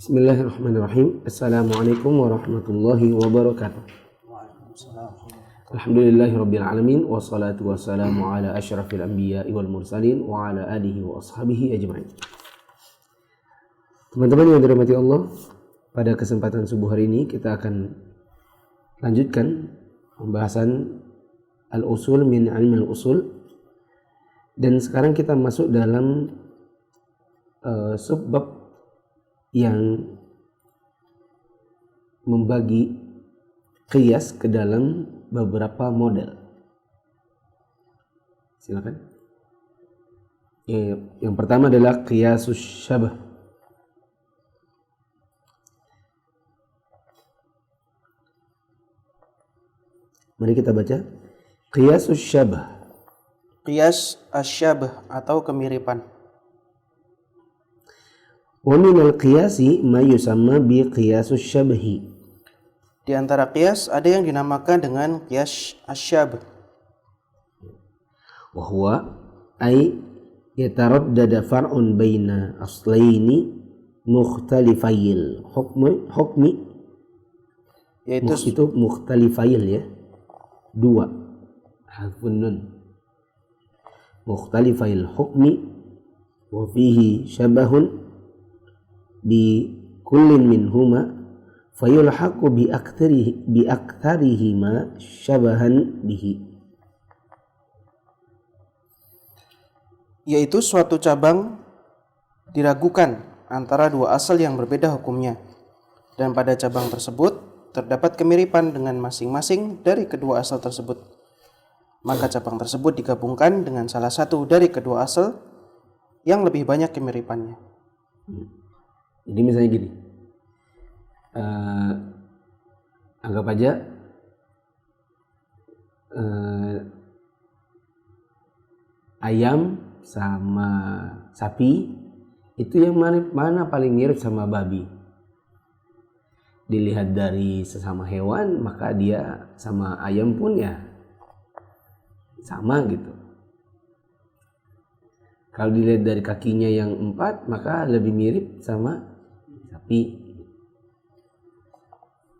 Bismillahirrahmanirrahim. Assalamualaikum warahmatullahi wabarakatuh. Alhamdulillahirabbil alamin wassalatu wassalamu ala asyrafil anbiya'i wal mursalin wa ala alihi wa ashabihi ajma'in. Teman-teman yang dirahmati Allah, pada kesempatan subuh hari ini kita akan lanjutkan pembahasan al-usul min ilmi al-usul, dan sekarang kita masuk dalam subbab yang membagi qiyas ke dalam beberapa model. Silakan. Yang pertama adalah qiyasus syabah. Mari kita baca qiyasus syabah. Qiyas asy-syabah atau kemiripan. Wa minal qiyasi ma yusamma bi qiyasus syabahi. Di antara qiyas ada yang dinamakan dengan qiyas asy-syabah. Wa huwa ay yataraddada far'un baina aslaini mukhtalifayil hukmi, Yaitu itu mukhtalifayil ya, dua harfun nun, mukhtalifayil hukmi wa fihi syabahun bi kullin minhuma fayulhaqu bi aktsarihima syabahan bihi. yaitu suatu cabang diragukan antara dua asal yang berbeda hukumnya, dan pada cabang tersebut terdapat kemiripan dengan masing-masing dari kedua asal tersebut. Maka cabang tersebut digabungkan dengan salah satu dari kedua asal yang lebih banyak kemiripannya. Jadi misalnya gini, anggap aja ayam sama sapi itu yang mana paling mirip sama babi. Dilihat dari sesama hewan, maka dia sama ayam pun ya sama gitu. Kalau dilihat dari kakinya yang 4, maka lebih mirip sama sapi.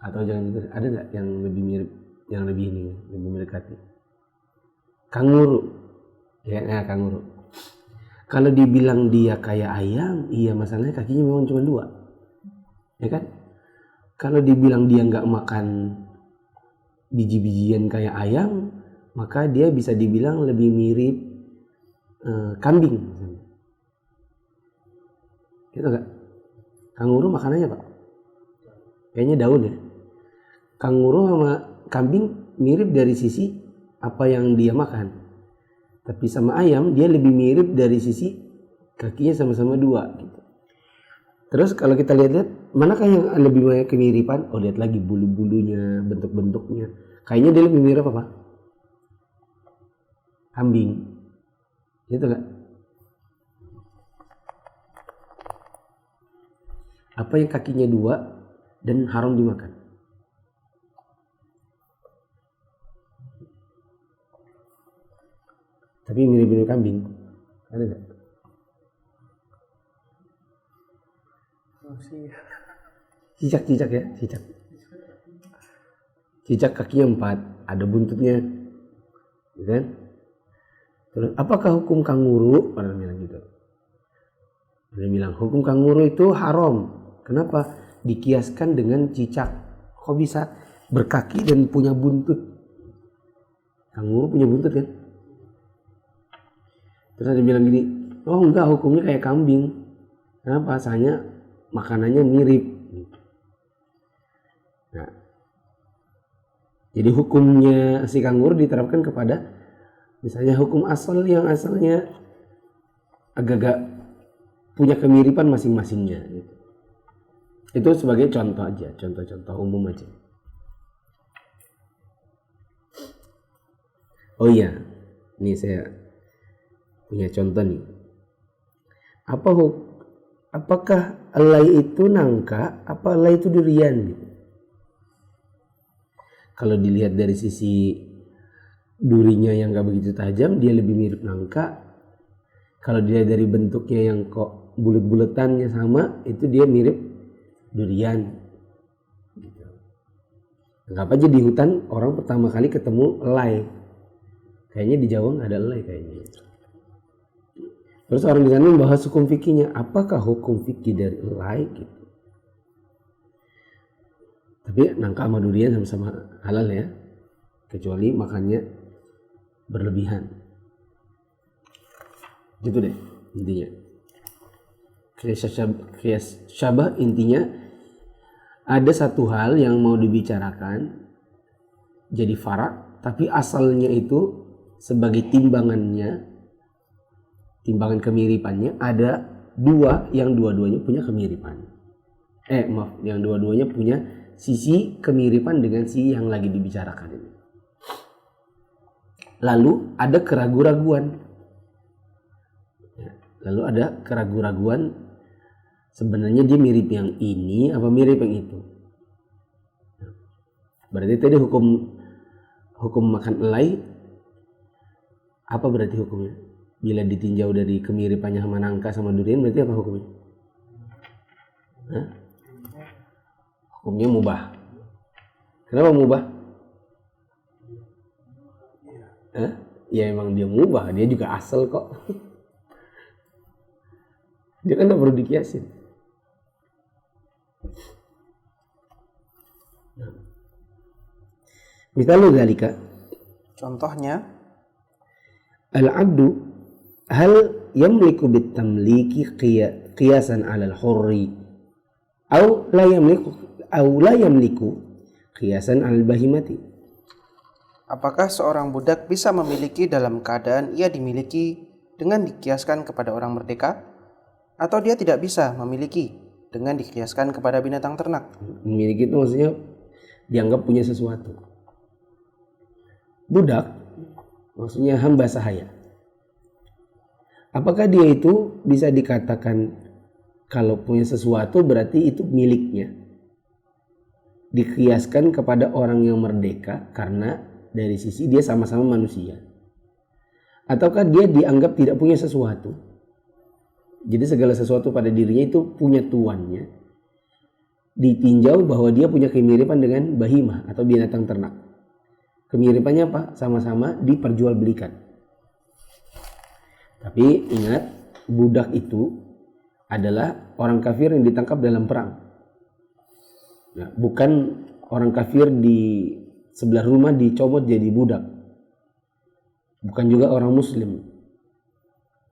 Atau jangan gitu, ada nggak yang lebih mirip, yang lebih mendekati? Kanguru, ya, kanguru. Kalau dibilang dia kayak ayam, iya, masalahnya kakinya memang cuma 2, ya kan? Kalau dibilang dia nggak makan biji-bijian kayak ayam, maka dia bisa dibilang lebih mirip kambing misalnya. Gitu gak? Kanguru makanannya Pak? Kayaknya daun ya. Kanguru sama kambing mirip dari sisi apa yang dia makan. Tapi sama ayam dia lebih mirip dari sisi kakinya sama-sama 2 gitu. Terus kalau kita lihat-lihat, manakah yang lebih banyak kemiripan? Oh, lihat lagi bulu-bulunya, bentuk-bentuknya. Kayaknya dia lebih mirip apa? Kambing. Gitu gak? Apa yang kakinya 2 dan haram dimakan? Tapi mirip-mirip kambing. Ada gak? Cicak ya, cicak. Cicak kakinya 4, ada buntutnya, gitu kan? Terus, apakah hukum kanguru? Orang bilang gitu. Dia bilang hukum kanguru itu haram. Kenapa? Dikiaskan dengan cicak. Kok bisa berkaki dan punya buntut? Kanguru punya buntut kan? Terus dia bilang gini, oh enggak, hukumnya kayak kambing. Kenapa? Asalnya makanannya mirip. Nah, jadi hukumnya si kanguru diterapkan kepada misalnya hukum asal yang asalnya agak-agak punya kemiripan masing-masingnya gitu. Itu sebagai contoh aja, contoh-contoh umum aja. Oh iya, ini saya punya contoh nih. Apakah elai itu nangka, apa elai itu durian gitu? Kalau dilihat dari sisi durinya yang gak begitu tajam, dia lebih mirip nangka. Kalau dilihat dari bentuknya yang kok bulet-buletannya sama, itu dia mirip durian. Gitu. Anggap aja di hutan orang pertama kali ketemu elai. Kayaknya di Jawa nggak ada elai kayaknya. Terus orang di sana membahas hukum fikihnya. Apakah hukum fikih dari elai? Gitu. Tapi nangka sama durian sama-sama halal ya, kecuali makannya berlebihan. Gitu deh intinya. Qiyas syabah intinya ada satu hal yang mau dibicarakan jadi farak, tapi asalnya itu sebagai timbangan kemiripannya ada dua yang dua-duanya punya kemiripan. Yang dua-duanya punya sisi kemiripan dengan si yang lagi dibicarakan ini. Lalu ada keraguan-raguan. Sebenarnya dia mirip yang ini apa mirip yang itu. Berarti tadi hukum makan elai apa berarti hukumnya? Bila ditinjau dari kemiripannya sama nangka sama durian berarti apa hukumnya? Hukumnya mubah. Kenapa mubah? Ya emang dia mubah, dia juga asal kok. Dia kan gak perlu dikiasin. Misalnya dzalika. Contohnya, al-'abdu hal yamliku bitamliki qiyasan 'ala al-hurri aw la yamliku qiyasan 'ala al-bahimati. apakah seorang budak bisa memiliki dalam keadaan ia dimiliki dengan dikiaskan kepada orang merdeka, atau dia tidak bisa memiliki dengan dikiaskan kepada binatang ternak? Memiliki itu maksudnya dianggap punya sesuatu. Budak maksudnya hamba sahaya. Apakah dia itu bisa dikatakan kalau punya sesuatu berarti itu miliknya? Dikiaskan kepada orang yang merdeka karena dari sisi dia sama-sama manusia. Ataukah dia dianggap tidak punya sesuatu? Jadi segala sesuatu pada dirinya itu punya tuannya. Ditinjau bahwa dia punya kemiripan dengan bahimah atau binatang ternak. Kemiripannya apa? Sama-sama diperjualbelikan. Tapi ingat, budak itu adalah orang kafir yang ditangkap dalam perang. Nah, bukan orang kafir di sebelah rumah dicomot jadi budak. Bukan juga orang muslim.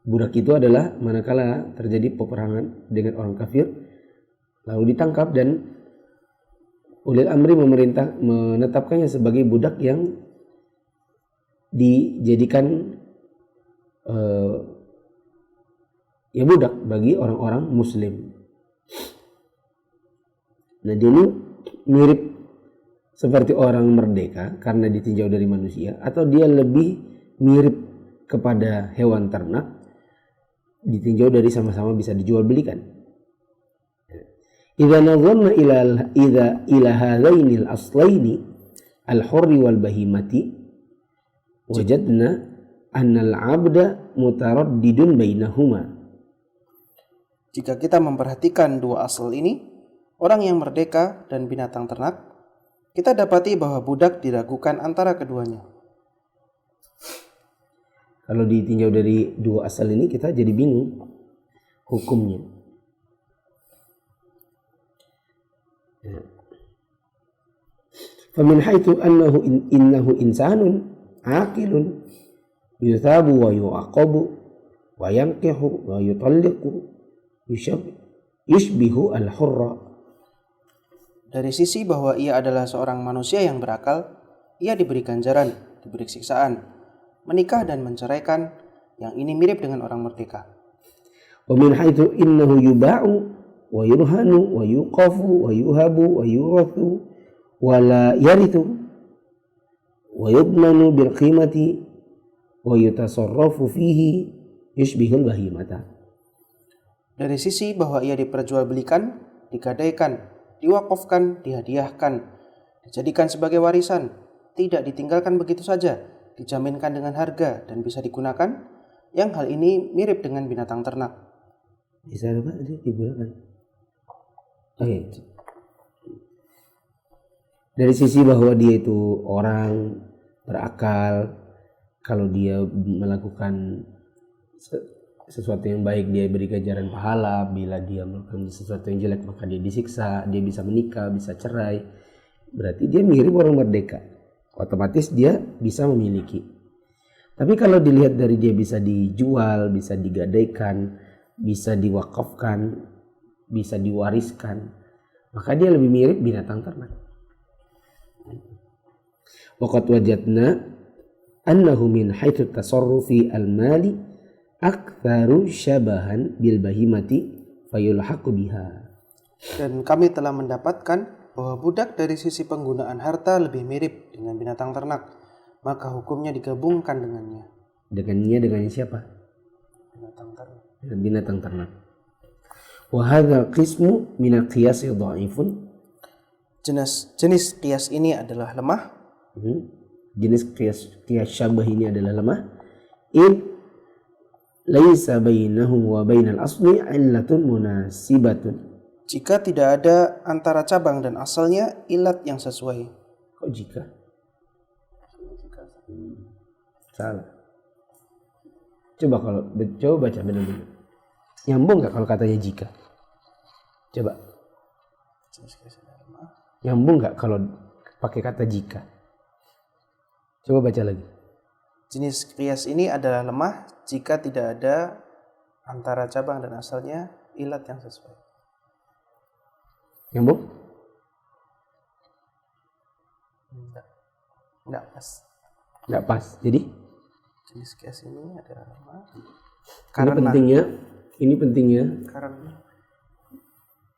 Budak itu adalah manakala terjadi peperangan dengan orang kafir, lalu ditangkap dan ulil amri menetapkannya sebagai budak yang dijadikan ya budak bagi orang-orang muslim. Nah, dia ini mirip seperti orang merdeka karena ditinjau dari manusia, atau dia lebih mirip kepada hewan ternak ditinjau dari sama-sama bisa dijual belikan. Idza nazarna ila hadaini al-aslaini al-hurri wal bahimati wajadna anna al-'abda mutaraddidun bainahuma. Jika kita memperhatikan dua asal ini, orang yang merdeka dan binatang ternak, kita dapati bahwa budak diragukan antara keduanya. Kalau ditinjau dari dua asal ini kita jadi bingung hukumnya. Famin haitsu innahu insanun aqilun yuthabu wa yu'aqabu wa yankihu wa yutalliqu yushbihu al-hurra. Dari sisi bahwa ia adalah seorang manusia yang berakal, ia diberi ganjaran, diberi siksaan, menikah dan menceraikan, yang ini mirip dengan orang merdeka. Wa min haitsu innahu yuba'u wa yurhanu wa yuqafu wa yuhabu wa yurathu wa la yarithu wa yudmanu bil qimati wa yutasarrafu fihi yushbihul bahimata. Dari sisi bahwa ia diperjualbelikan, digadaikan, diwakafkan, dihadiahkan, dijadikan sebagai warisan, tidak ditinggalkan begitu saja, dijaminkan dengan harga dan bisa digunakan, yang hal ini mirip dengan binatang ternak. Bisa apa digunakan? Oke. Dari sisi bahwa dia itu orang berakal, kalau dia melakukan sesuatu yang baik dia beri ganjaran pahala, bila dia melakukan sesuatu yang jelek maka dia disiksa, dia bisa menikah, bisa cerai. Berarti dia mirip orang merdeka. Otomatis dia bisa memiliki. Tapi kalau dilihat dari dia bisa dijual, bisa digadaikan, bisa diwakafkan, bisa diwariskan, maka dia lebih mirip binatang ternak. Waqad wajadna annahu min haitsu tasarrufi al-mali aktsaru syabahan bil bahimati fayulhaqu biha. Dan kami telah mendapatkan bahwa budak dari sisi penggunaan harta lebih mirip dengan binatang ternak, maka hukumnya digabungkan dengannya. Dengan siapa? Binatang ternak. Dengan binatang ternak. Wa hadza qismu min al-qiyas dha'ifun. Jenis qiyas ini adalah lemah. Jenis qiyas syabah ini adalah lemah. In laisa bainahu wa bainal asli illatun munasibatun. Jika tidak ada antara cabang dan asalnya ilat yang sesuai. Kok jika? Salah. Coba baca benar-benar. Nyambung nggak kalau katanya jika? Coba. Nyambung nggak kalau pakai kata jika? Coba baca lagi. Jenis qiyas ini adalah lemah jika tidak ada antara cabang dan asalnya ilat yang sesuai. Nyambung? Enggak pas. Nggak pas. Jadi Jenis qiyas ini adalah lemah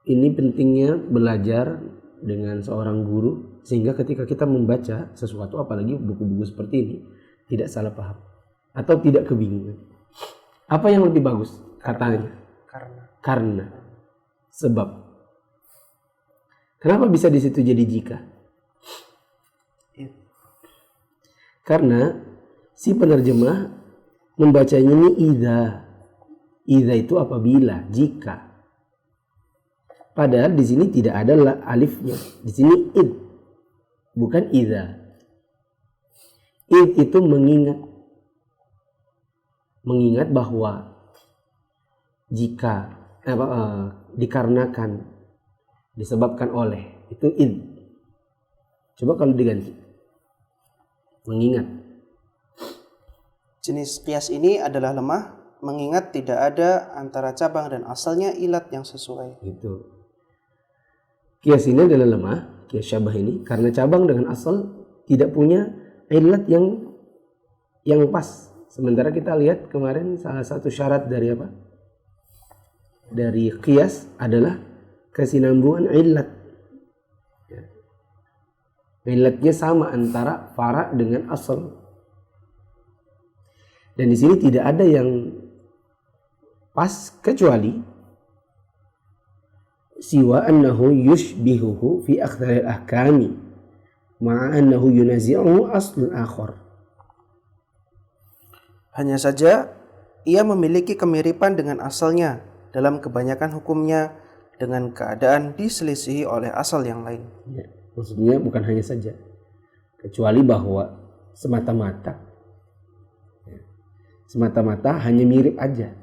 ini pentingnya belajar dengan seorang guru, sehingga ketika kita membaca sesuatu, apalagi buku-buku seperti ini, tidak salah paham atau tidak kebingungan. Apa yang lebih bagus katanya? Karena. Sebab. Kenapa bisa di situ jadi jika? Karena si penerjemah membacanya ini idza. Idza itu apabila, jika. Padahal di sini tidak ada alifnya. Di sini id, bukan idza. Id itu mengingat bahwa jika dikarenakan, disebabkan oleh, itu id. Coba kalau diganti, mengingat. Jenis qiyas ini adalah lemah mengingat tidak ada antara cabang dan asalnya ilat yang sesuai. Itu. Qiyas ini adalah lemah, qiyas syabah ini, karena cabang dengan asal tidak punya ilat yang pas. Sementara kita lihat kemarin salah satu syarat dari apa? Dari qiyas adalah kesinambungan ilat. Ilatnya sama antara fara dengan asal. Dan di sini tidak ada yang pas kecuali siwa annahu yushbihuhu fi aktsaril ahkami ma'a annahu yunazi'uhu aslun akhar. Hanya saja ia memiliki kemiripan dengan asalnya dalam kebanyakan hukumnya dengan keadaan diselisihi oleh asal yang lain. Ya, maksudnya bukan hanya saja, kecuali bahwa semata-mata hanya mirip aja.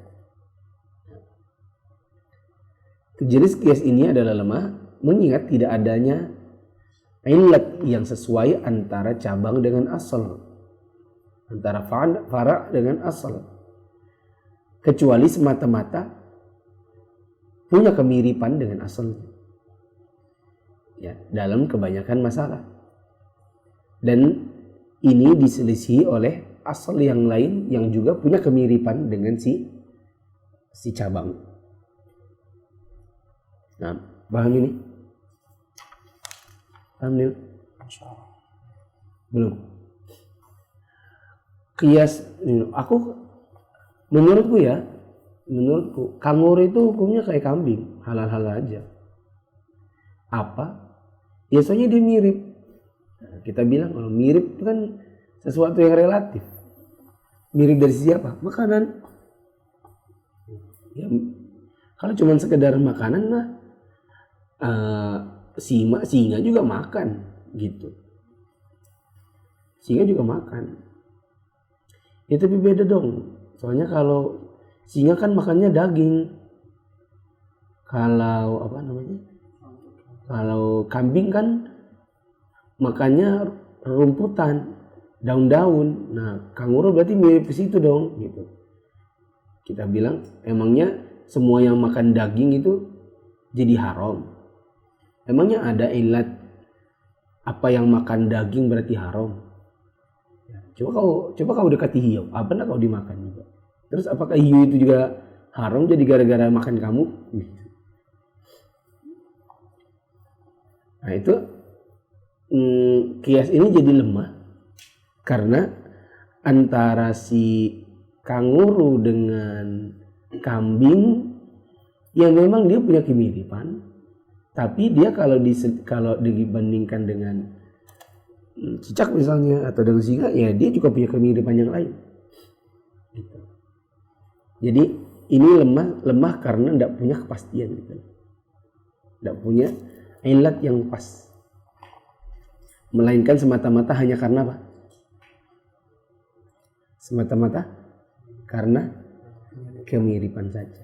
Jenis qiyas ini adalah lemah mengingat tidak adanya ilat yang sesuai antara cabang dengan asal, antara fara dengan asal, kecuali semata-mata punya kemiripan dengan asalnya, ya, dalam kebanyakan masalah. Dan ini diselisihi oleh asal yang lain yang juga punya kemiripan dengan si cabang. Nah, paham ini? Paham ini? Belum. Qiyas, menurutku kanguru itu hukumnya kayak kambing, halal-halal aja. Apa? Biasanya dia mirip. Nah, kita bilang kalau mirip itu kan sesuatu yang relatif. Mirip dari siapa? Makanan. Ya, kalau cuma sekedar makanan mah singa juga makan. gitu. Singa juga makan. Ya tapi beda dong. Soalnya kalau singa kan makannya daging. Kalau apa namanya? Kalau kambing kan makannya rumputan, daun-daun. Nah, kanguru berarti mirip ke situ dong gitu. Kita bilang emangnya semua yang makan daging itu jadi haram? Emangnya ada ilat apa yang makan daging berarti haram? Coba kau dekati hiu, apa nak kau dimakan juga? Terus apakah hiu itu juga haram jadi gara-gara makan kamu? Nah itu kias ini jadi lemah karena antara si kanguru dengan kambing yang memang dia punya kemiripan, tapi dia kalau dibandingkan dengan cicak misalnya atau dengan singa, ya dia juga punya kemiripan yang lain. Gitu. Jadi ini lemah karena tidak punya kepastian, gitu. Tidak punya ilat yang pas, melainkan semata-mata hanya karena apa? Semata-mata karena kemiripan saja.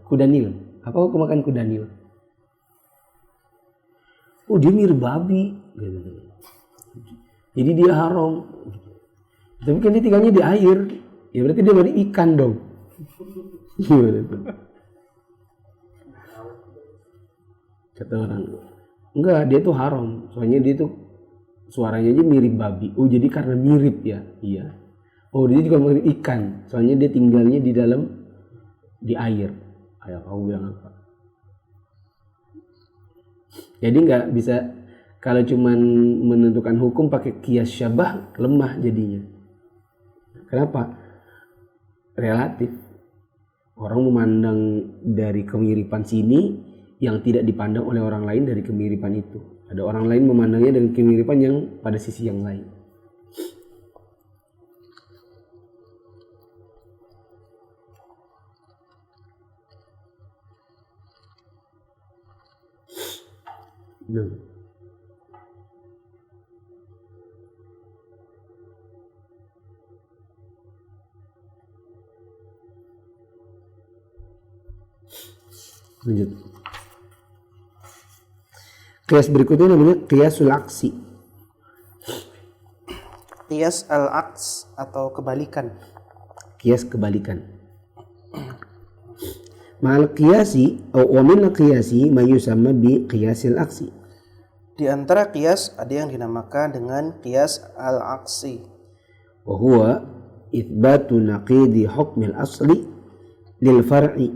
Kuda Nil. Apa kau makan kuda Nil? Oh dia mirip babi. Jadi dia haram. Tapi kan dia tinggalnya di air. Ya berarti dia mirip ikan dong. Kata orang. Enggak, dia tuh haram. Soalnya dia tuh suaranya aja mirip babi. Oh jadi karena mirip ya? Iya. Oh dia juga mirip ikan. Soalnya dia tinggalnya di air. Ayo kau bilang apa? Jadi nggak bisa kalau cuman menentukan hukum pakai kias syabah, lemah jadinya. Kenapa? Relatif. Orang memandang dari kemiripan sini yang tidak dipandang oleh orang lain dari kemiripan itu. Ada orang lain memandangnya dengan kemiripan yang pada sisi yang lain. Lanjut. Kias berikutnya namanya kiasul aksi. Kias al-aks atau kebalikan. Kias kebalikan. Ma'al qiyasi wa min qiyasi ma yusamma bi qiyasil aksi. Di antara kias ada yang dinamakan dengan kias al-aksi. Wa huwa itsbatu naqidi hukmil asli lil far'i,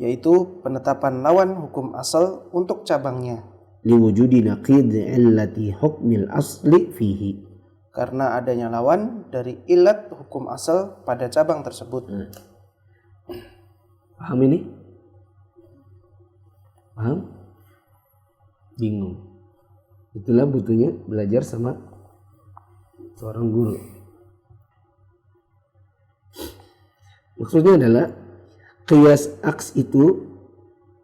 yaitu penetapan lawan hukum asal untuk cabangnya. Liwujudi naqid illati hukmil asli fihi, karena adanya lawan dari ilat hukum asal pada cabang tersebut. Paham ini? Paham? Bingung. Itulah butuhnya belajar sama seorang guru. Maksudnya adalah qiyas aks itu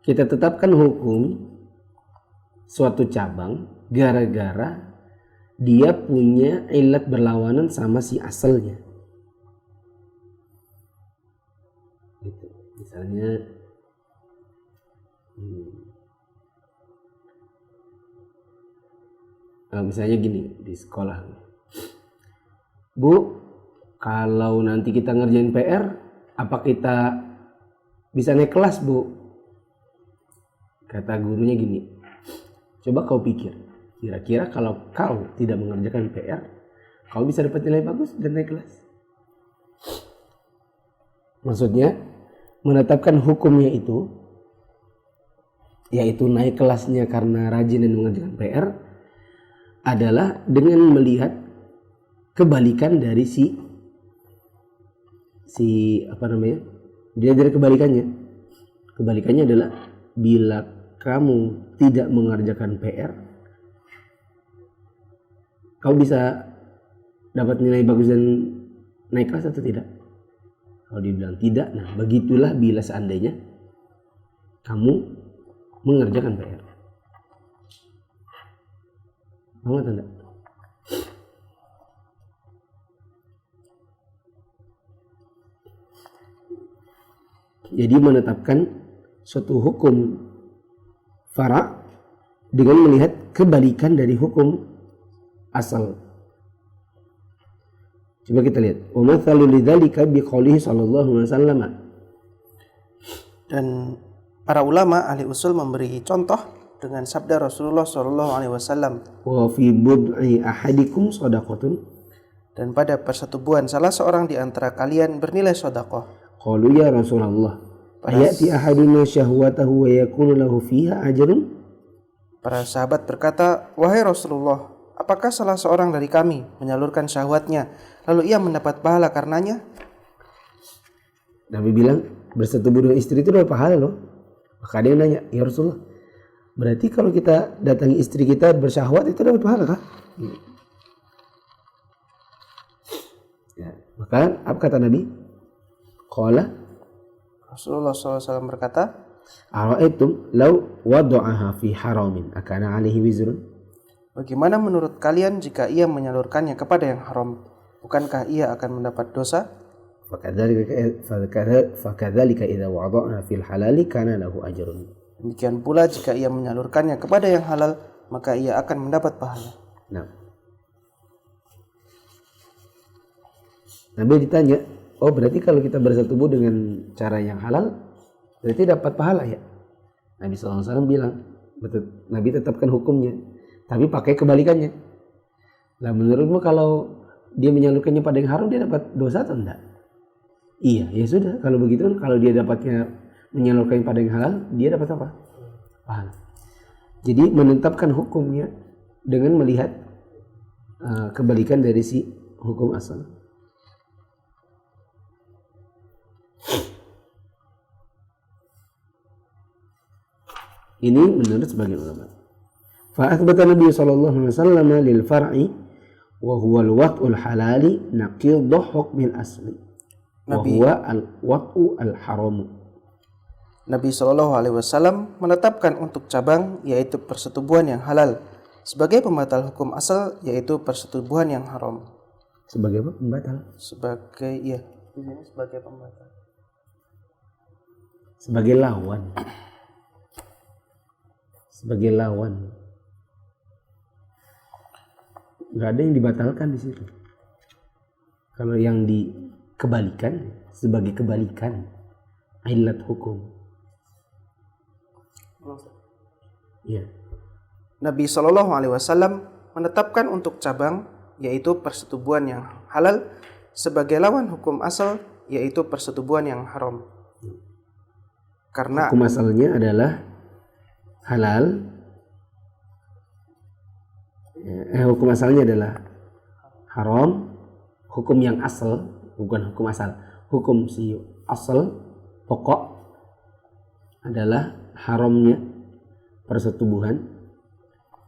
kita tetapkan hukum suatu cabang gara-gara dia punya ilat berlawanan sama si asalnya. Gitu. Misalnya misalnya gini di sekolah, Bu, kalau nanti kita ngerjain PR, apa kita bisa naik kelas, Bu? Kata gurunya gini, coba kau pikir, kira-kira kalau kau tidak mengerjakan PR, kau bisa dapat nilai bagus dan naik kelas? Maksudnya menetapkan hukumnya itu, yaitu naik kelasnya karena rajin dan mengerjakan PR, adalah dengan melihat kebalikan dari si apa namanya? Dia dari kebalikannya. Kebalikannya adalah bila kamu tidak mengerjakan PR, kau bisa dapat nilai bagus dan naik kelas atau tidak? Kalau dia bilang tidak, nah begitulah bila seandainya kamu mengerjakan PR. Paham atau enggak? Jadi menetapkan suatu hukum fara' dengan melihat kebalikan dari hukum asal. Coba kita lihat. Wa mathalu lidzalika biqoulihi sallallahu alaihi wasallam. Dan para ulama ahli usul memberi contoh dengan sabda Rasulullah sallallahu alaihi wasallam. Wa fi bud'i ahadikum shadaqatun. Dan pada persetubuhan salah seorang di antara kalian bernilai sedekah. Qalu ya Rasulullah, ayati ahaduna syahwatahu wa yakunu lahu fiha ajrun? Para sahabat berkata, wahai Rasulullah, apakah salah seorang dari kami menyalurkan syahwatnya, lalu ia mendapat pahala karenanya? Nabi bilang, bersetubuh dengan istri itu dapat pahala loh. Maka ada yang nanya, ya Rasulullah, berarti kalau kita datangi istri kita bersyahwat itu dapat pahala kah? Ya, maka apa kata Nabi? Qala Rasulullah SAW berkata, ara'aitum law wada'aha fi haramin akana alaihi wizrun? bagaimana menurut kalian jika ia menyalurkannya kepada yang haram? Bukankah ia akan mendapat dosa? Fakadzalika idza wada'aha fil halali kana lahu ajrun. Demikian pula jika ia menyalurkannya kepada yang halal, maka ia akan mendapat pahala. Nah, Nabi ditanya, oh berarti kalau kita bersetubuh dengan cara yang halal, berarti dapat pahala ya? Nabi SAW bilang, betul, Nabi tetapkan hukumnya, tapi pakai kebalikannya. Nah menurutmu kalau dia menyalurkannya pada yang haram, dia dapat dosa atau enggak? Iya, ya sudah. Kalau begitu, kalau dia dapatnya menyalurkannya pada yang halal, dia dapat apa? Pahala. Jadi menetapkan hukumnya dengan melihat kebalikan dari si hukum asal. Ini menurut sebagian ulama. Fa'athbata Nabi sallallahu alaihi wasallam lil far'i wa huwa al-wat'ul halali naqidhu hukmil asli. Wa huwa al-wat'u al-haram. Nabi sallallahu alaihi wasallam menetapkan untuk cabang yaitu persetubuhan yang halal sebagai pembatal hukum asal yaitu persetubuhan yang haram. Sebagai apa? Pembatal. Sebagai pembatal. Sebagai lawan. Sebagai lawan. Nggak ada yang dibatalkan di situ. Kalau yang dikebalikan sebagai kebalikan ilat hukum. Ya. Nabi Shallallahu Alaihi Wasallam menetapkan untuk cabang yaitu persetubuhan yang halal sebagai lawan hukum asal yaitu persetubuhan yang haram. Karena hukum asalnya adalah halal. Hukum asalnya adalah haram. Hukum yang asal, bukan hukum asal. Hukum si asal pokok adalah haramnya persetubuhan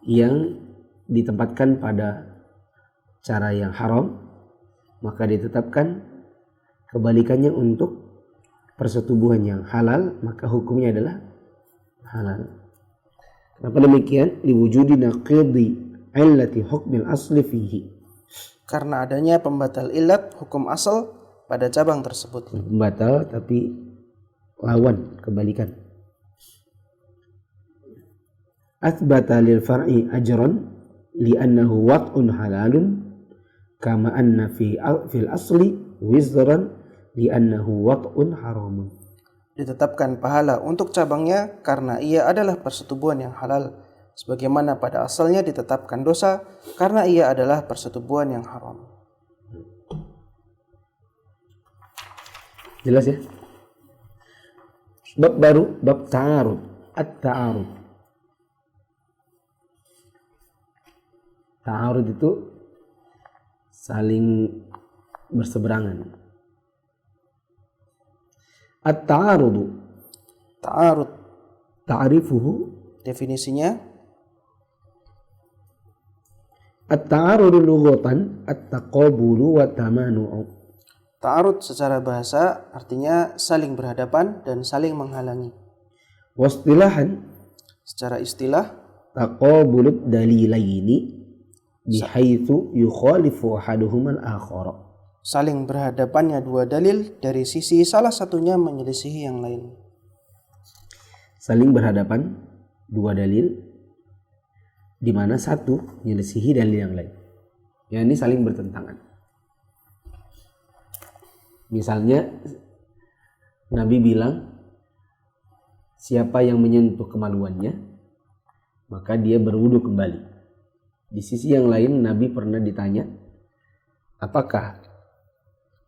yang ditempatkan pada cara yang haram, maka ditetapkan kebalikannya untuk persetubuhan yang halal, maka hukumnya adalah halal. Kenapa demikian? Liwujudi naqidi illati hukmil asli fihi. Karena adanya pembatal ilat hukum asal pada cabang tersebut. Pembatal tapi lawan, kebalikan. Athbata lil far'i ajran li'annahu wat'un halalun kama anna fil asli wizran li'annahu wat'un haramun. Ditetapkan pahala untuk cabangnya karena ia adalah persetubuhan yang halal, sebagaimana pada asalnya ditetapkan dosa karena ia adalah persetubuhan yang haram. Jelas ya? Bab baru, bab ta'arud, at-ta'arud. Ta'arud itu saling berseberangan. At-ta'arudu. Ta'arud. Ta'rifuhu. Definisinya. At-ta'arudu lughatan at-taqabulu wa tamanu'u. Ta'arud secara bahasa artinya saling berhadapan dan saling menghalangi. Wastilahan Secara istilah, taqabulut dalilaini bihaitsu yukhalifu ahaduhuma al-akhara. saling berhadapannya dua dalil dari sisi salah satunya menyelisihi yang lain. Saling berhadapan dua dalil di mana satu menyelisihi dalil yang lain. Ya, ini saling bertentangan. Misalnya Nabi bilang siapa yang menyentuh kemaluannya maka dia berwudu kembali. Di sisi yang lain Nabi pernah ditanya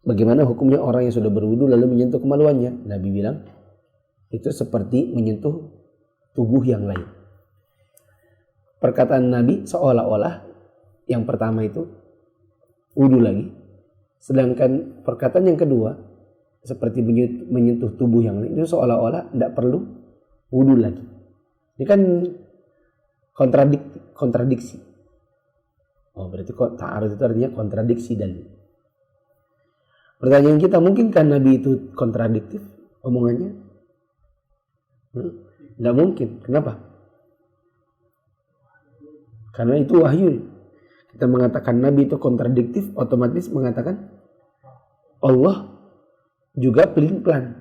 bagaimana hukumnya orang yang sudah berwudu lalu menyentuh kemaluannya. Nabi bilang itu seperti menyentuh tubuh yang lain. Perkataan Nabi seolah-olah yang pertama itu wudu lagi, sedangkan perkataan yang kedua seperti menyentuh tubuh yang lain itu seolah-olah tidak perlu wudu lagi. Ini kan kontradiksi. Oh, berarti ta'arud itu artinya kontradiksi dalil. Pertanyaan kita, mungkinkah Nabi itu kontradiktif omongannya? Tidak mungkin. Kenapa? Karena itu wahyu. Kita mengatakan Nabi itu kontradiktif, otomatis mengatakan Allah juga pelin-pelan.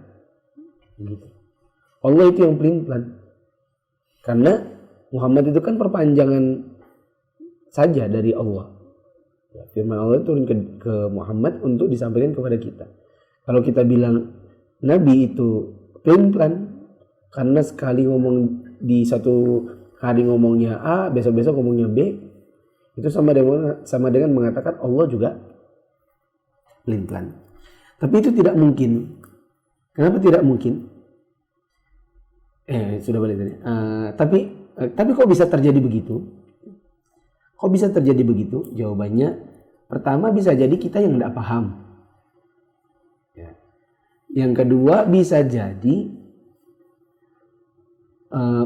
Gitu. Allah itu yang pelin-pelan. Karena Muhammad itu kan perpanjangan saja dari Allah. Ya, firman Allah turun ke Muhammad untuk disampaikan kepada kita. Kalau kita bilang Nabi itu pelin-pelan karena sekali ngomong di satu hari ngomongnya A, besok-besok ngomongnya B, itu sama dengan mengatakan Allah juga pelin-pelan. Tapi itu tidak mungkin. Kenapa tidak mungkin? Sudah balik tadi. Tapi kok bisa terjadi begitu? Kok bisa terjadi begitu? Jawabannya, pertama bisa jadi kita yang tidak paham. Ya. Yang kedua bisa jadi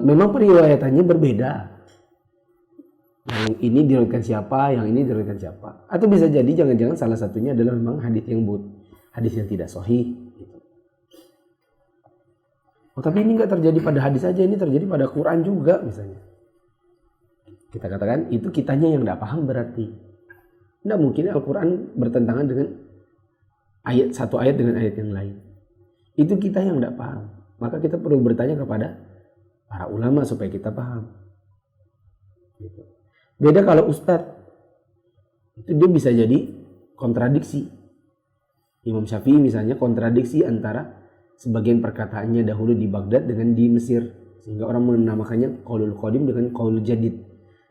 memang periwayatannya berbeda. Yang ini diriwayatkan siapa, yang ini diriwayatkan siapa. Atau bisa jadi jangan-jangan salah satunya adalah memang hadis yang tidak sahih. Gitu. Oh, tapi ini nggak terjadi pada hadis saja, ini terjadi pada Quran juga misalnya. Kita katakan itu kitanya yang tidak paham berarti. Tidak mungkin Al-Quran bertentangan dengan satu ayat dengan ayat yang lain. Itu kita yang tidak paham. Maka kita perlu bertanya kepada para ulama supaya kita paham. Gitu. Beda kalau ustadz, itu dia bisa jadi kontradiksi. Imam Syafi'i misalnya kontradiksi antara sebagian perkataannya dahulu di Baghdad dengan di Mesir, sehingga orang menamakannya qaulul qadim dengan qaulul jadid.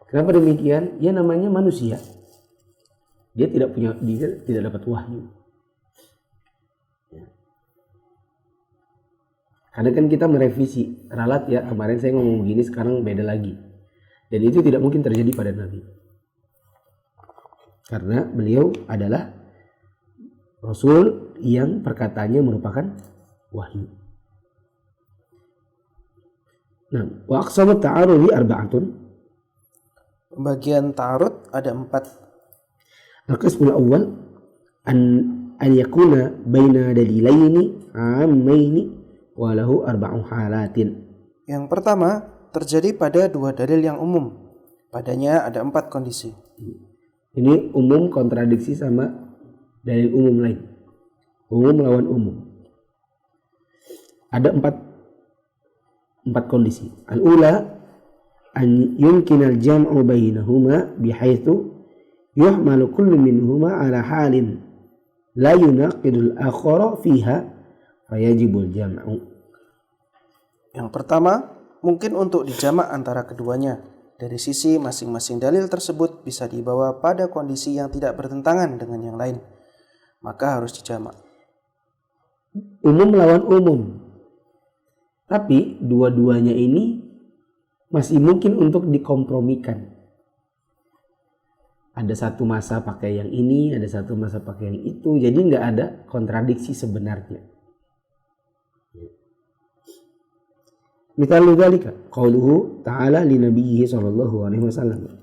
Kenapa demikian? Ya namanya manusia. Dia tidak dapat wahyu. Ya. Karena kan kita merevisi ralat ya, kemarin saya ngomong begini sekarang beda lagi. Dan itu tidak mungkin terjadi pada Nabi. Karena beliau adalah Rasul yang perkataannya merupakan wahyu. Nah, wa aqsamu ta'arudi arba'atun. Pembagian ta'arud ada 4. Al-qismul awwal an yakuna baina dalilaini 'ammaini wa lahu arba'u halatin. Yang pertama, terjadi pada dua dalil yang umum. Padanya ada 4 kondisi. Ini umum kontradiksi sama dalil umum lain. Umum lawan umum. Ada 4 kondisi. Al-ula an yumkina al-jam'u bainahuma bihaitsu yuhmalu kullu minhuma ala halin la yunaqidul akhara fiha fayajibul jam'u. Yang pertama, mungkin untuk dijamak antara keduanya. Dari sisi masing-masing dalil tersebut bisa dibawa pada kondisi yang tidak bertentangan dengan yang lain. Maka harus dijamak. Umum lawan umum. Tapi dua-duanya ini masih mungkin untuk dikompromikan. Ada satu masa pakai yang ini, ada satu masa pakai yang itu. Jadi nggak ada kontradiksi sebenarnya. Mithalu dzalika qauluhu ta'ala li nabiyhi sallallahu alaihi wasallam.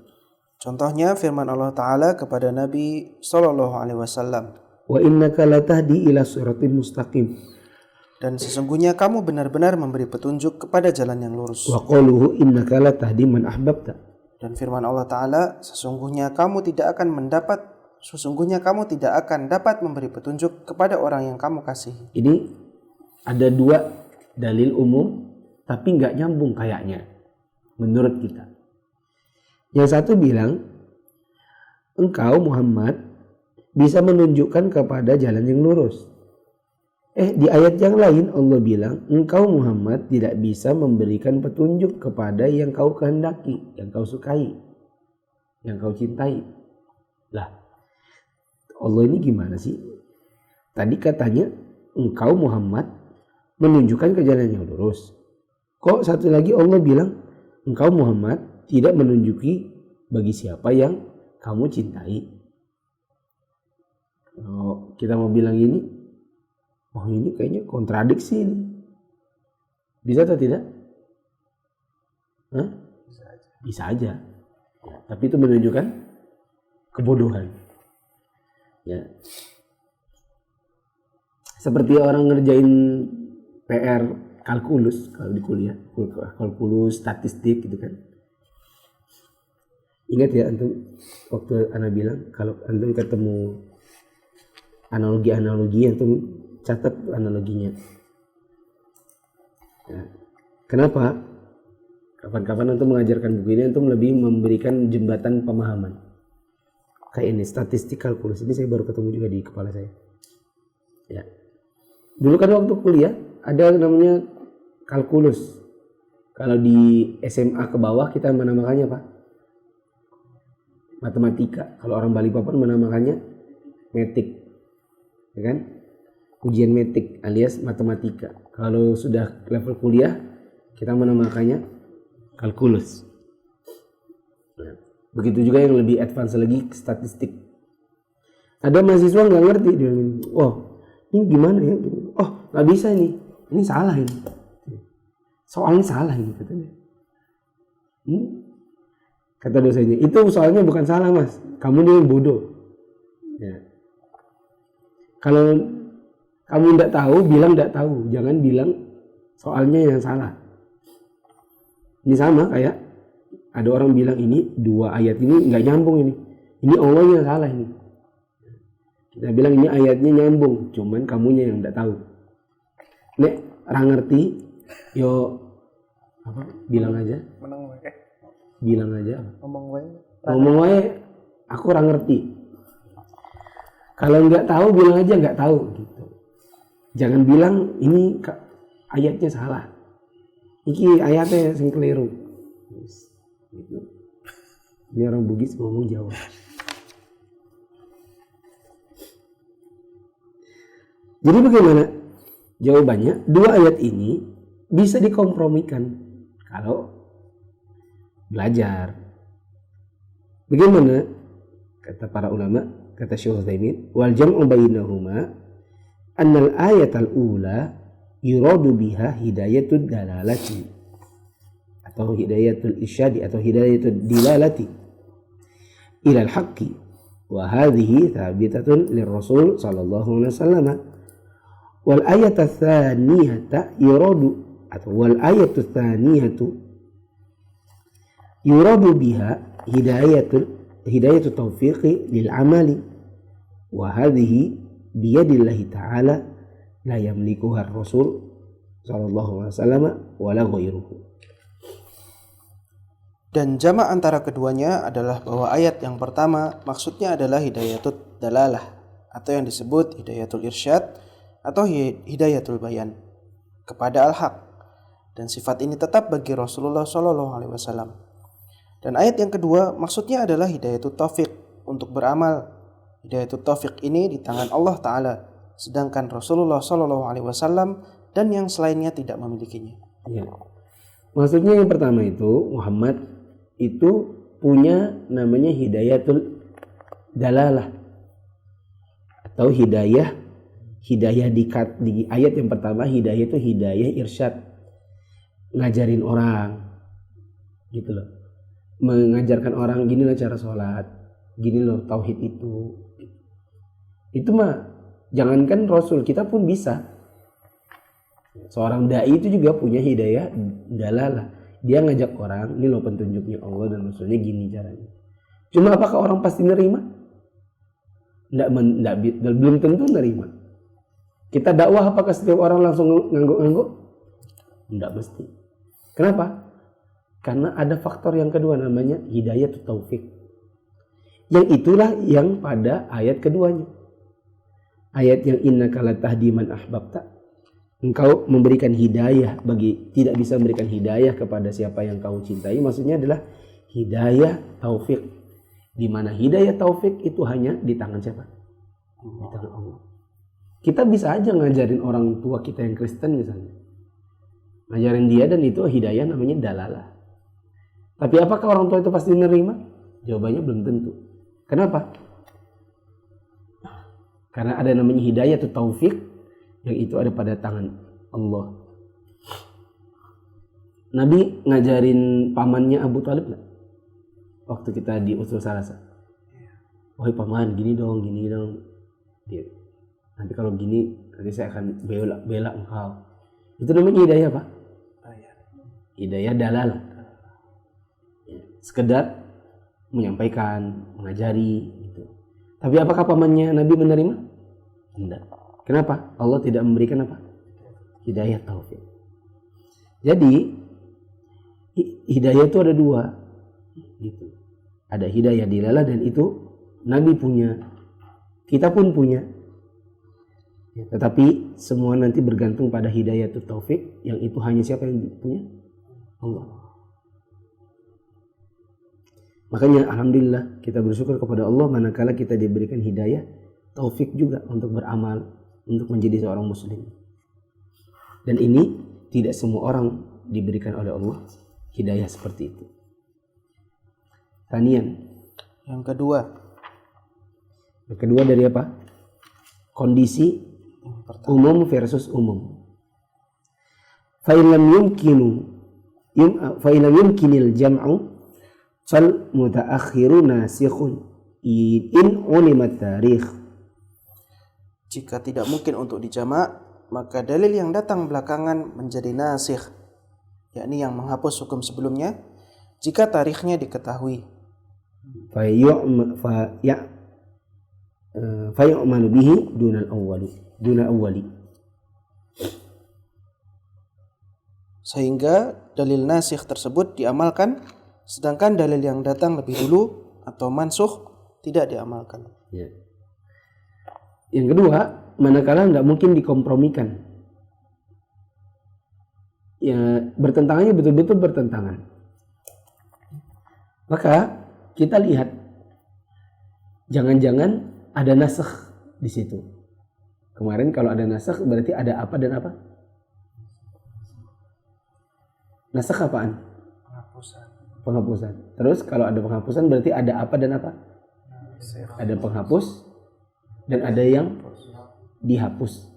Contohnya firman Allah Ta'ala kepada Nabi Sallallahu Alaihi Wasallam. wa innaka latahdi ila siratim mustaqim. Dan sesungguhnya kamu benar-benar memberi petunjuk kepada jalan yang lurus. Wa qaluhu innaka latahdi man ahbabta. Dan firman Allah Ta'ala, sesungguhnya kamu tidak akan dapat memberi petunjuk kepada orang yang kamu kasihi. Ini ada dua dalil umum tapi nggak nyambung kayaknya menurut kita. Yang satu bilang engkau Muhammad bisa menunjukkan kepada jalan yang lurus. Di ayat yang lain Allah bilang engkau Muhammad tidak bisa memberikan petunjuk kepada yang kau kehendaki, yang kau sukai, yang kau cintai. Lah, Allah ini gimana sih? Tadi katanya engkau Muhammad menunjukkan ke jalan yang lurus. Kok satu lagi Allah bilang engkau Muhammad tidak menunjuki bagi siapa yang kamu cintai. Kalau kita mau bilang ini, ini kayaknya kontradiksi ini. Bisa atau tidak? Bisa aja. Ya, tapi itu menunjukkan kebodohan. Ya. Seperti orang ngerjain PR kalkulus kalau di kuliah, kalkulus statistik gitu kan. Ingat ya antum waktu ana bilang kalau antum ketemu analogi antum catat analoginya. Ya. Kenapa? Kapan-kapan antum mengajarkan buku ini antum lebih memberikan jembatan pemahaman. Kayak ini statistik kalkulus ini saya baru ketemu juga di kepala saya. Ya. Dulu kan waktu kuliah ada namanya kalkulus. Kalau di SMA ke bawah kita menamakannya apa? Matematika. Kalau orang Balikpapan menamakannya metik. Ya kan? Ujian metik alias matematika. Kalau sudah level kuliah kita menamakannya kalkulus. Nah, begitu juga yang lebih advance lagi statistik. Ada mahasiswa nggak ngerti dia ini. Ini gimana ya? Nggak bisa ini salah ini. Soalnya salah ini katanya. Kata dosennya, itu soalnya bukan salah mas, kamu dia yang bodoh. Ya. Kalau kamu tidak tahu, bilang tidak tahu, jangan bilang soalnya yang salah. Ini sama kayak ada orang bilang ini dua ayat ini nggak nyambung ini Allahnya yang salah ini. Kita bilang ini ayatnya nyambung, cuman kamunya yang tidak tahu. Nek, orang ngerti, yo bilang aja. Bilang aja. Ngomong wae. Aku orang ngerti. Kalau nggak tahu bilang aja nggak tahu gitu. Jangan bilang ini ayatnya salah. Iki ayatnya sing keliru. Gitu. Ini orang Bugis ngomong Jawa. Jadi bagaimana? Jawabannya, dua ayat ini bisa dikompromikan kalau belajar. Bagaimana? Kata para ulama, kata Syekh Utsaimin, wal jam'u bainahuma annal ayatal ula yuradu biha hidayatud dalalati atau hidayatul irsyadi atau hidayatud dilalati ila al-haqqi wa hadhihi thabitatun lirrasul sallallahu alaihi wasallam. Wal ayat tsaniyata yuradu atau wal ayat tsaniyatu yuradu biha hidayatul taufiqi lil amali wa hadhihi biyadillahi ta'ala la yamlikuha ar-rasul sallallahu alaihi wasallam wala ghairuhu. Dan jamak antara keduanya adalah bahwa ayat yang pertama maksudnya adalah hidayatul dalalah atau yang disebut hidayatul irsyad atau hidayatul bayan kepada al-haq, dan sifat ini tetap bagi Rasulullah SAW. Dan ayat yang kedua maksudnya adalah hidayatul taufiq untuk beramal. Hidayatul taufiq ini di tangan Allah Ta'ala, sedangkan Rasulullah SAW dan yang selainnya tidak memilikinya. Ya. Maksudnya yang pertama itu Muhammad itu punya namanya hidayatul dalalah atau hidayah di ayat yang pertama. Hidayah itu hidayah irsyad, ngajarin orang gitu loh, mengajarkan orang gini loh cara sholat, gini loh tauhid itu mah Jangankan Rasul, kita pun bisa. Seorang dai itu juga punya hidayah dalalah. Dia ngajak orang, ini loh petunjuknya Allah dan Rasulnya, gini caranya. Cuma apakah orang pasti nerima? Belum tentu nerima. Kita dakwah apakah setiap orang langsung ngangguk-ngangguk? Tidak mesti. Kenapa? Karena ada faktor yang kedua namanya hidayah taufik. Yang itulah yang pada ayat keduanya. Ayat yang innaka latahdi man ahbabta. Engkau memberikan hidayah tidak bisa memberikan hidayah kepada siapa yang kau cintai. Maksudnya adalah hidayah taufik. Di mana hidayah taufik itu hanya di tangan siapa? Di tangan Allah. Kita bisa aja ngajarin orang tua kita yang Kristen misalnya. Ngajarin dia dan itu hidayah namanya dalalah. Tapi apakah orang tua itu pasti menerima? Jawabannya belum tentu. Kenapa? Karena ada namanya hidayah atau taufik yang itu ada pada tangan Allah. Nabi ngajarin pamannya Abu Thalib nggak? Waktu kita di Usul Salasa. Wahai paman, gini dong. Dia, nanti kalau gini, nanti saya akan bela engkau. Itu namanya hidayah apa? Hidayah dalal. Sekedar menyampaikan, mengajari gitu. Tapi apakah pamannya Nabi menerima? Tidak. Kenapa? Allah tidak memberikan apa? Hidayah taufik. Jadi hidayah itu ada dua. Gitu. Ada hidayah dilalah dan itu Nabi punya, kita pun punya. Ya, tetapi semua nanti bergantung pada hidayah taufik yang itu hanya siapa yang punya? Allah. Makanya alhamdulillah kita bersyukur kepada Allah manakala kita diberikan hidayah taufik juga untuk beramal, untuk menjadi seorang muslim. Dan ini tidak semua orang diberikan oleh Allah hidayah seperti itu. Tanian. Yang kedua dari apa? Kondisi umum versus umum. Fa'ilam yumkinil jam'u fal mutaakhiru nasikhun in ulimat tarikh. Jika tidak mungkin untuk dijamak, maka dalil yang datang belakangan menjadi nasikh, yakni yang menghapus hukum sebelumnya jika tarikhnya diketahui. Fayu'malu bihi duna awwali. Sehingga dalil nasikh tersebut diamalkan, sedangkan dalil yang datang lebih dulu atau mansukh tidak diamalkan. Ya. Yang kedua, manakala nggak mungkin dikompromikan. Ya, bertentangannya betul-betul bertentangan. Maka kita lihat, jangan-jangan ada nasakh di situ. Kemarin kalau ada nasakh berarti ada apa dan apa? Nasakh apaan? Penghapusan. Terus kalau ada penghapusan berarti ada apa dan apa? Ada penghapus dan ada yang dihapus.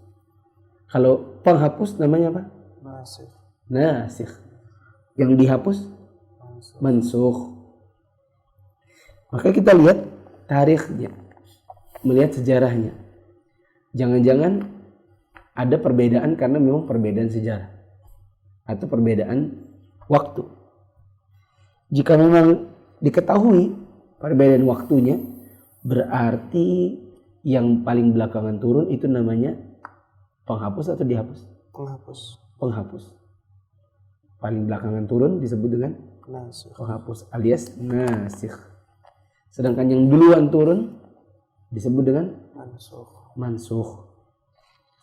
Kalau penghapus namanya apa? Nasikh. Yang dihapus? Mansukh. Maka kita lihat tarikhnya, melihat sejarahnya. Jangan-jangan ada perbedaan karena memang perbedaan sejarah atau perbedaan waktu. Jika memang diketahui perbedaan waktunya, berarti yang paling belakangan turun itu namanya penghapus atau dihapus? Penghapus. Paling belakangan turun disebut dengan penghapus alias nasikh. Sedangkan yang duluan turun disebut dengan mansukh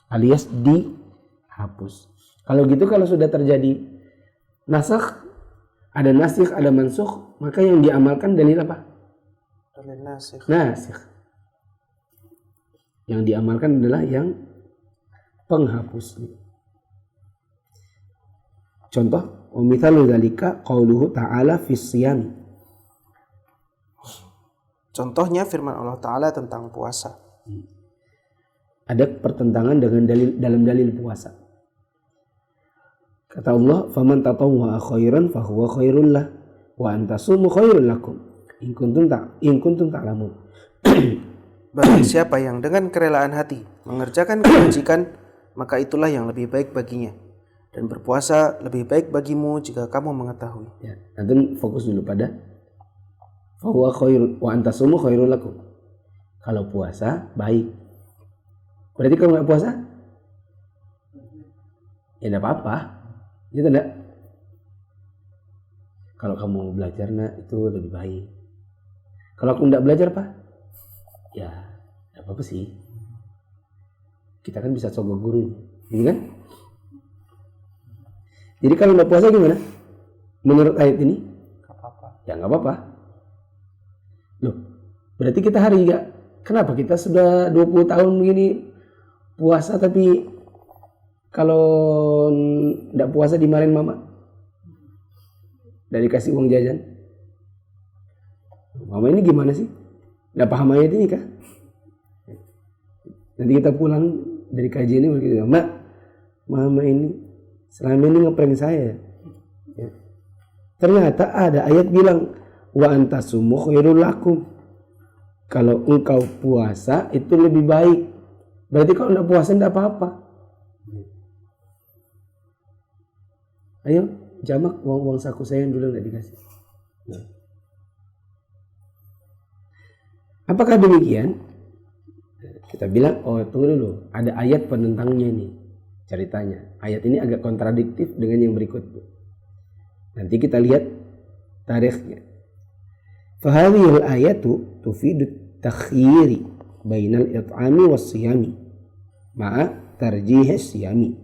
alias dihapus. Kalau gitu, kalau sudah terjadi nasakh, ada nasikh, ada mansukh, maka yang diamalkan dalil apa? Dalil nasikh. Yang diamalkan adalah yang penghapus. Contoh, wa mithalu dzalika qauluhu ta'ala fis siyam. Contohnya firman Allah Ta'ala tentang puasa. Ada pertentangan dengan dalam dalil puasa. Kata Allah, "Faman tatawwa'a khairan fahuwa khairul lah, wa an tasumu khairul lakum in kuntum ta'lamun." Barang siapa yang dengan kerelaan hati mengerjakan kebajikan, maka itulah yang lebih baik baginya. Dan berpuasa lebih baik bagimu jika kamu mengetahui. Ya, nanti fokus dulu pada fahuwa khairul wa antasumu khairul lakum. Kalau puasa baik. Berarti kalau nggak puasa, ya enggak apa-apa. Gitu enggak? Kalau kamu belajar itu lebih baik. Kalau aku enggak belajar, Pak, ya enggak apa-apa sih. Kita kan bisa sogok guru, gitu kan? Jadi kalau enggak puasa gimana? Menurut ayat ini? Gak apa-apa. Ya enggak apa-apa. Loh, berarti kita hari enggak. Kenapa kita sudah 20 tahun begini puasa tapi kalau enggak puasa dimarahin mama? Dan dikasih uang jajan. Mama ini gimana sih? Nggak paham ayat ini kah? Nanti kita pulang dari kajian ini kita, Mak, mama ini selama ini ngeprank saya. Ya. Ternyata ada ayat bilang wa antasumu khairul lakum. Kalau engkau puasa itu lebih baik. Berarti kalau enggak puasa enggak apa-apa. Ayo jamak uang saku saya yang dulu nggak dikasih. Nah. Apakah demikian? Kita bilang, oh tunggu dulu, ada ayat penentangnya nih ceritanya. Ayat ini agak kontradiktif dengan yang berikutnya. Nanti kita lihat tarikhnya. Fahadhil ayatu tufidu takhyiri bainal it'ami was siyami ma'a tarjih siyami.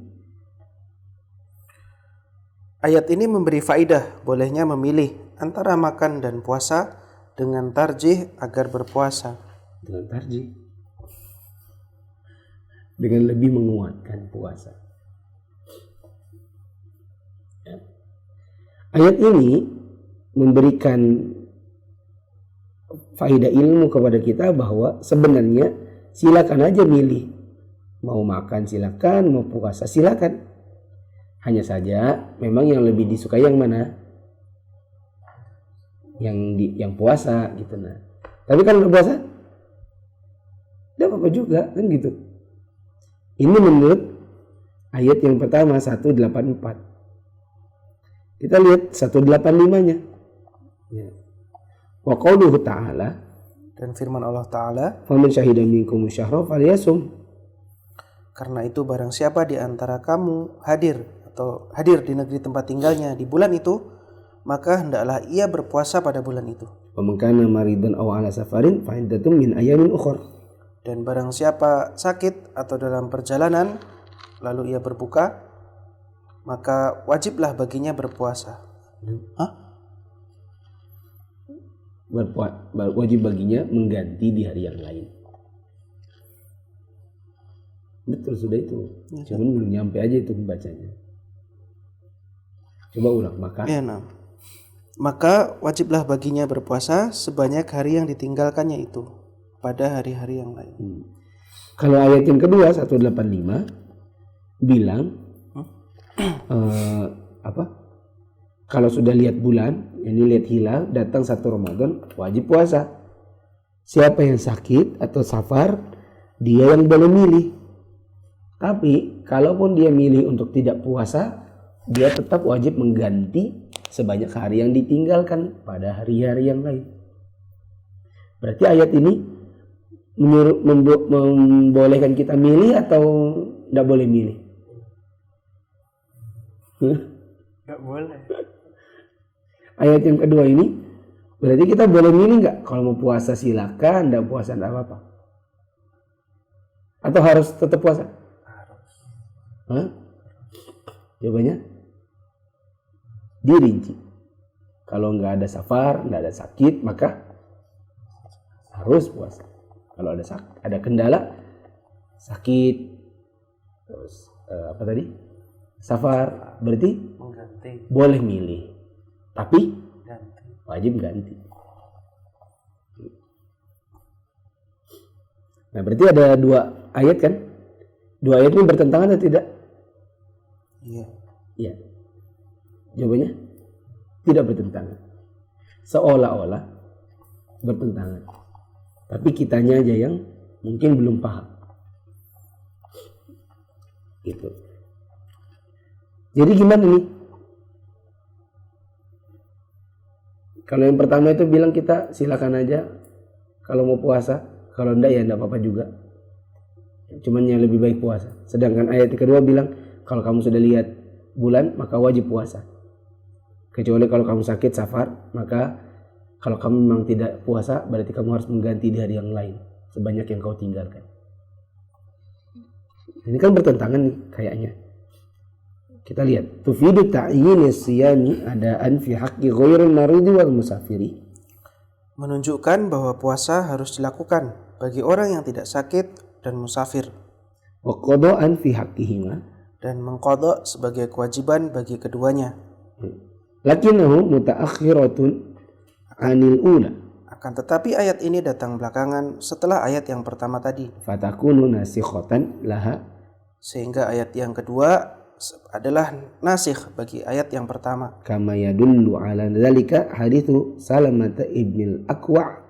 Ayat ini memberi faidah bolehnya memilih antara makan dan puasa dengan tarjih agar berpuasa. Dengan tarjih. Dengan lebih menguatkan puasa. Ya. Ayat ini memberikan faidah ilmu kepada kita bahwa sebenarnya silakan aja milih. Mau makan silakan, mau puasa silakan. Hanya saja memang yang lebih disukai yang mana? Yang puasa gitu nah. Tapi kalau udah puasa tidak apa-apa juga kan gitu. Ini menurut ayat yang pertama 184. Kita lihat 185-nya. Ya. Wa qauluhu ta'ala, dan firman Allah Ta'ala, faman syahida minkum syahra falyasum. Karena itu barang siapa di antara kamu hadir di negeri tempat tinggalnya di bulan itu, maka hendaklah ia berpuasa pada bulan itu. Wa man kana maridan aw ala safarin fa iddatun min ayamin ukhra. Dan barang siapa sakit atau dalam perjalanan lalu ia berbuka, maka wajiblah baginya berpuasa. Wajib baginya mengganti di hari yang lain. Betul sudah itu. Cuman belum nyampe aja itu membacanya. Coba ulang maka. Ya, nah. Maka wajiblah baginya berpuasa sebanyak hari yang ditinggalkannya itu pada hari-hari yang lain. Kalau ayat yang kedua 185 bilang kalau sudah lihat bulan, ini lihat hilal, datang 1 Ramadan, wajib puasa. Siapa yang sakit atau safar, dia yang boleh milih. Tapi kalaupun dia milih untuk tidak puasa, dia tetap wajib mengganti sebanyak hari yang ditinggalkan pada hari-hari yang lain. Berarti ayat ini membolehkan kita milih atau tidak boleh milih? Nggak boleh. Ayat yang kedua ini berarti kita boleh milih nggak? Kalau mau puasa silakan, tidak puasa tidak apa-apa. Atau harus tetap puasa? Harus. Jawabannya dirinci. Kalau nggak ada safar, nggak ada sakit, maka harus puasa. Kalau ada kendala, sakit, terus safar, berarti mengganti. Boleh milih, tapi Ganti. wajib ganti. Nah berarti ada 2 ayat kan? 2 ayat ini bertentangan atau tidak? Iya. Iya. Jawabannya tidak bertentangan. Seolah-olah bertentangan. Tapi kitanya aja yang mungkin belum paham. Gitu. Jadi gimana nih? Kalau yang pertama itu bilang kita silakan aja kalau mau puasa, kalau enggak ya enggak apa-apa juga. Cuman yang lebih baik puasa. Sedangkan ayat kedua bilang kalau kamu sudah lihat bulan maka wajib puasa. Kecuali kalau kamu sakit safar, maka kalau kamu memang tidak puasa berarti kamu harus mengganti di hari yang lain sebanyak yang kau tinggalkan. Ini kan bertentangan nih kayaknya. Kita lihat tufidu ta'yin as-siyami adaan fi haqqi ghairil maridi wal musafiri. Menunjukkan bahwa puasa harus dilakukan bagi orang yang tidak sakit dan musafir. Wa qada'an fi haqqihima. Dan mengqadha sebagai kewajiban bagi keduanya. Lakinnahu mutaakhiratun 'anil ula. Akan tetapi ayat ini datang belakangan setelah ayat yang pertama tadi. Fatakunu nasikhatan laha. Sehingga ayat yang kedua adalah nasikh bagi ayat yang pertama. Kama yadullu ala dzalika haditsu Salamah ibnil Aqwa'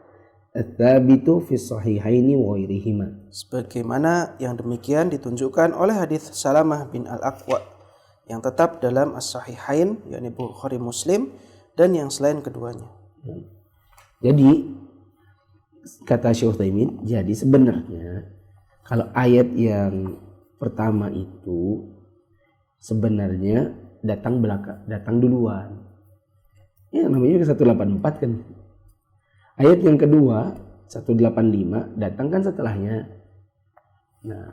ats-tsabitu fi sahihaini wa ghairihima. Sebagaimana yang demikian ditunjukkan oleh hadis Salamah bin Al-Aqwa yang tetap dalam As-Sahihain yakni Bukhari Muslim dan yang selain keduanya. Jadi kata Syekh Utsaimin, jadi sebenarnya kalau ayat yang pertama itu sebenarnya datang duluan. Ya namanya juga 184 kan. Ayat yang kedua 185 datang kan setelahnya. Nah,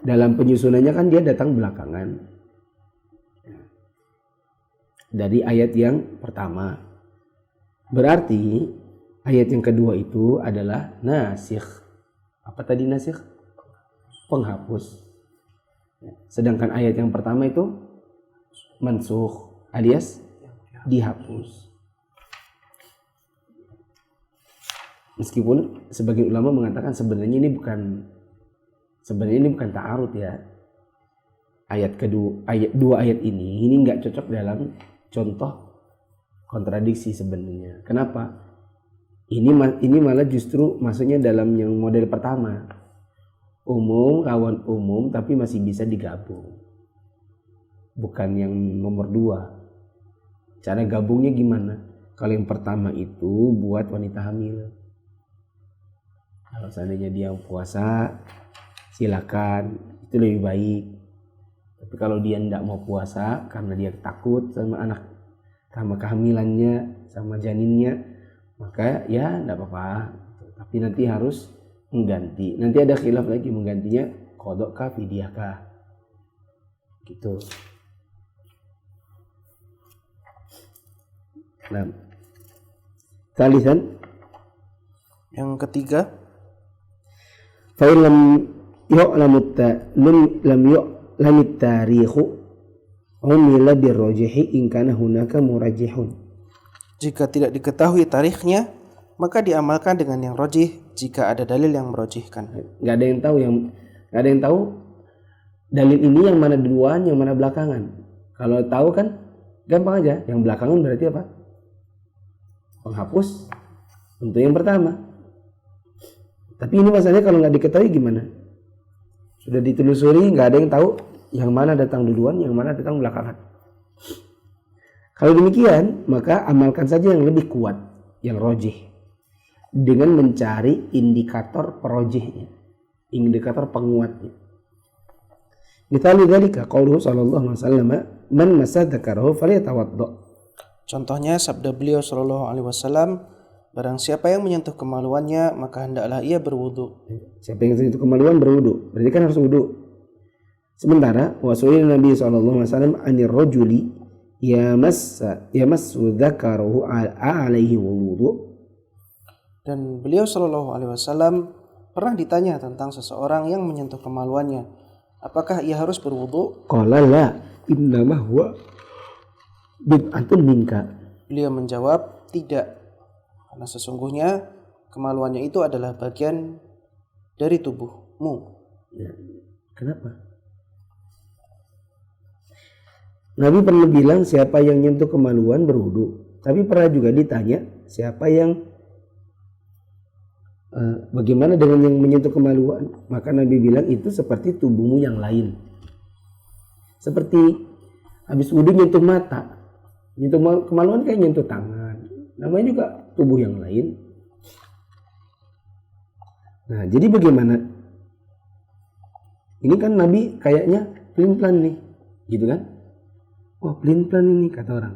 dalam penyusunannya kan dia datang belakangan. Dari ayat yang pertama. Berarti ayat yang kedua itu adalah nasikh. Apa tadi nasikh? Penghapus. Sedangkan ayat yang pertama itu mansukh alias dihapus. Meskipun sebagian ulama mengatakan sebenarnya ini bukan ta'arud ya. Dua ayat ini nggak cocok dalam contoh kontradiksi sebenarnya. Kenapa? Ini malah justru maksudnya dalam yang model pertama. Umum, kawan umum tapi masih bisa digabung. Bukan yang nomor 2. Cara gabungnya gimana? Kalau yang pertama itu buat wanita hamil. Kalau seandainya dia puasa, silakan, itu lebih baik. Tapi kalau dia tidak mau puasa karena dia takut sama anak, sama kehamilannya, sama janinnya, maka ya tidak apa-apa. Tapi nanti harus mengganti. Nanti ada khilaf lagi menggantinya qadha kah fidyah kah. Gitu. Nah. Salisan yang ketiga, fa lam yu'lamu lam yu'lam at-tarikh umila birrajih in kana hunaka murajjihun. Jika tidak diketahui tarikhnya, maka diamalkan dengan yang rajih jika ada dalil yang merajihkan. Nggak ada yang tahu dalil ini yang mana duluan, yang mana belakangan. Kalau tahu kan gampang aja. Yang belakangan berarti apa? Penghapus untuk yang pertama. Tapi ini masalahnya kalau nggak diketahui gimana? Sudah ditelusuri, nggak ada yang tahu yang mana datang duluan, yang mana datang belakangan. Kalau demikian, maka amalkan saja yang lebih kuat, yang rajih, dengan mencari indikator perojihnya, indikator penguatnya. Misalnya dzalika qauluhu sallallahu alaihi wasallam, man massa dzakarahu falyatawadda. Contohnya sabda beliau sallallahu alaihi wasallam, barang siapa yang menyentuh kemaluannya maka hendaklah ia berwudu. Siapa yang menyentuh kemaluan berwudu, berarti kan harus wudu. Sementara wasuil Nabi sallallahu alaihi wasallam anir rajuli yamassu dzakarahu alaihi wudu. Dan beliau sallallahu alaihi wasallam pernah ditanya tentang seseorang yang menyentuh kemaluannya, apakah ia harus berwudu? Qala la innama huwa bid'atun minka. Beliau menjawab, tidak, karena sesungguhnya kemaluannya itu adalah bagian dari tubuhmu. Ya, kenapa? Nabi pernah bilang siapa yang nyentuh kemaluan berwudu. Tapi pernah juga ditanya siapa yang bagaimana dengan yang menyentuh kemaluan? Maka Nabi bilang itu seperti tubuhmu yang lain. Seperti habis wudhu nyentuh mata, nyentuh kemaluan kayak nyentuh tangan. Namanya juga tubuh yang lain. Nah, jadi bagaimana? Ini kan Nabi kayaknya pelin-pelan nih, gitu kan? Wah, pelin-pelan ini kata orang.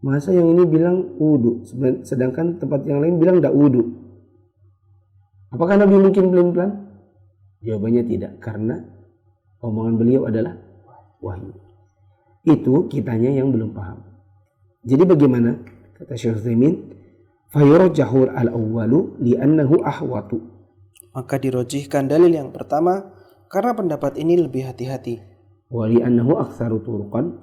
Masa yang ini bilang wudhu, sedangkan tempat yang lain bilang tidak wudhu. Apakah Nabi mungkin pelin-pelan? Jawabannya tidak, karena omongan beliau adalah wahyu. Itu kitanya yang belum paham. Jadi bagaimana? Kata Syekh Utsaimin, fayurjahur al-awwalu li'annahu ahwatu. Maka dirojihkan dalil yang pertama karena pendapat ini lebih hati-hati. Wa li'annahu aktsaru turuqan.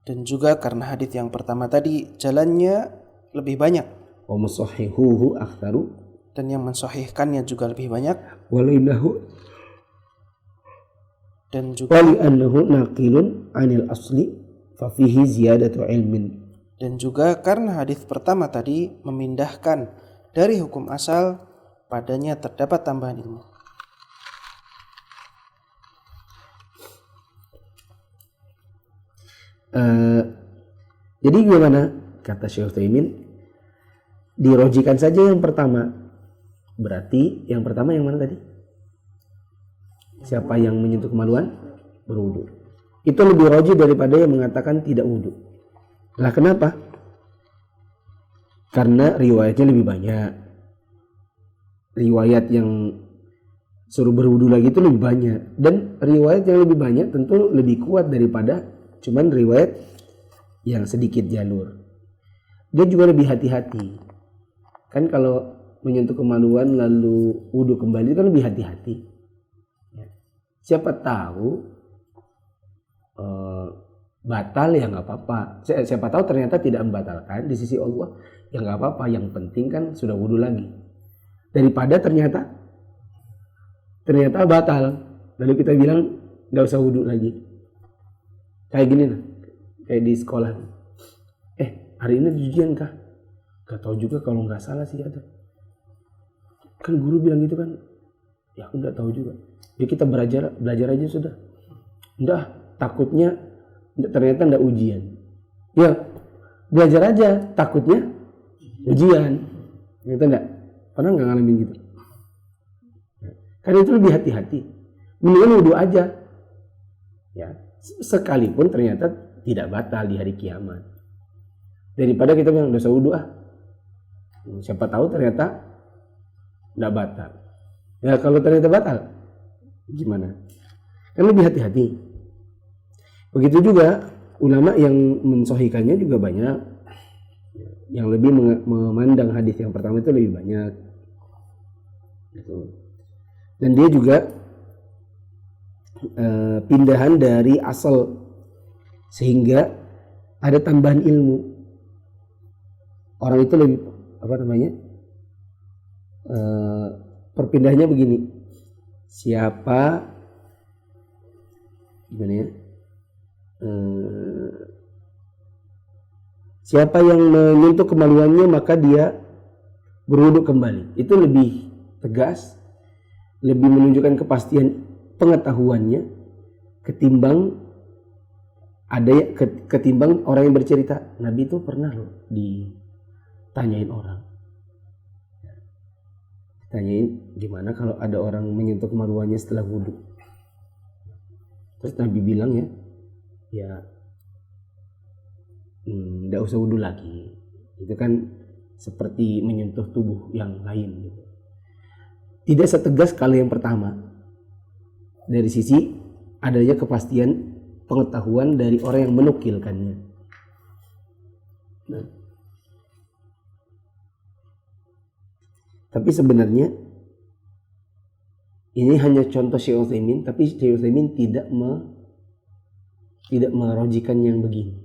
Dan juga karena hadis yang pertama tadi jalannya lebih banyak. Wa musahhihuhu aktsaru. Dan yang mensahihkannya juga lebih banyak. Wa li'annahu dan juga naqilun 'anil asli fa fihi ziyadatu ilmin. Dan juga karena hadis pertama tadi memindahkan dari hukum asal, padanya terdapat tambahan ilmu. Jadi gimana? Kata Syekh Utsaimin, dirojikan saja yang pertama. Berarti yang pertama yang mana tadi? Siapa yang menyentuh kemaluan berwudu. Itu lebih roji daripada yang mengatakan tidak wudu. Lah kenapa? Karena riwayatnya lebih banyak. Riwayat yang suruh berwudu lagi itu lebih banyak. Dan riwayat yang lebih banyak tentu lebih kuat daripada cuman riwayat yang sedikit jalur. Dia juga lebih hati-hati. Kan kalau menyentuh kemaluan lalu wudu kembali kan lebih hati-hati. Siapa tahu batal ya nggak apa-apa. Siapa tahu ternyata tidak membatalkan di sisi Allah ya nggak apa-apa. Yang penting kan sudah wudu lagi. Daripada ternyata batal lalu kita bilang nggak usah wudu lagi. Kayak gini nah, kayak di sekolah. Hari ini ujian kah? Gak tahu juga, kalau nggak salah sih ada. Kan guru bilang gitu kan. Ya aku nggak tahu juga. Ya kita belajar aja sudah. Udah, takutnya ternyata nggak ujian. Ya belajar aja, takutnya ujian. Gitu enggak? Pernah nggak ngalamin gitu? Karena itu lebih hati-hati. Mendingan wudhu aja. Ya, sekalipun ternyata tidak batal di hari kiamat. Daripada kita bilang dosa wudhu siapa tahu ternyata nggak batal. Ya kalau ternyata batal, gimana? Kan lebih hati-hati. Begitu juga ulama yang mensohikannya juga banyak. Yang lebih memandang hadis yang pertama itu lebih banyak. Dan dia juga pindahan dari asal sehingga ada tambahan ilmu. Orang itu lebih perpindahannya begini. Siapa gimana ya? Siapa yang menyentuh kemaluannya maka dia berwudu kembali. Itu lebih tegas, lebih menunjukkan kepastian pengetahuannya ketimbang orang yang bercerita. Nabi itu pernah loh ditanyain orang. Tanyain gimana kalau ada orang menyentuh kemaluannya setelah wudu. Terus Nabi bilang ya tidak usah wudu lagi. Itu kan seperti menyentuh tubuh yang lain gitu. Tidak setegas kalau yang pertama. Dari sisi adanya kepastian pengetahuan dari orang yang menukilkannya. Nah. Tapi sebenarnya ini hanya contoh Syekh Utsaimin, tapi Syekh Utsaimin tidak merojikan yang begini.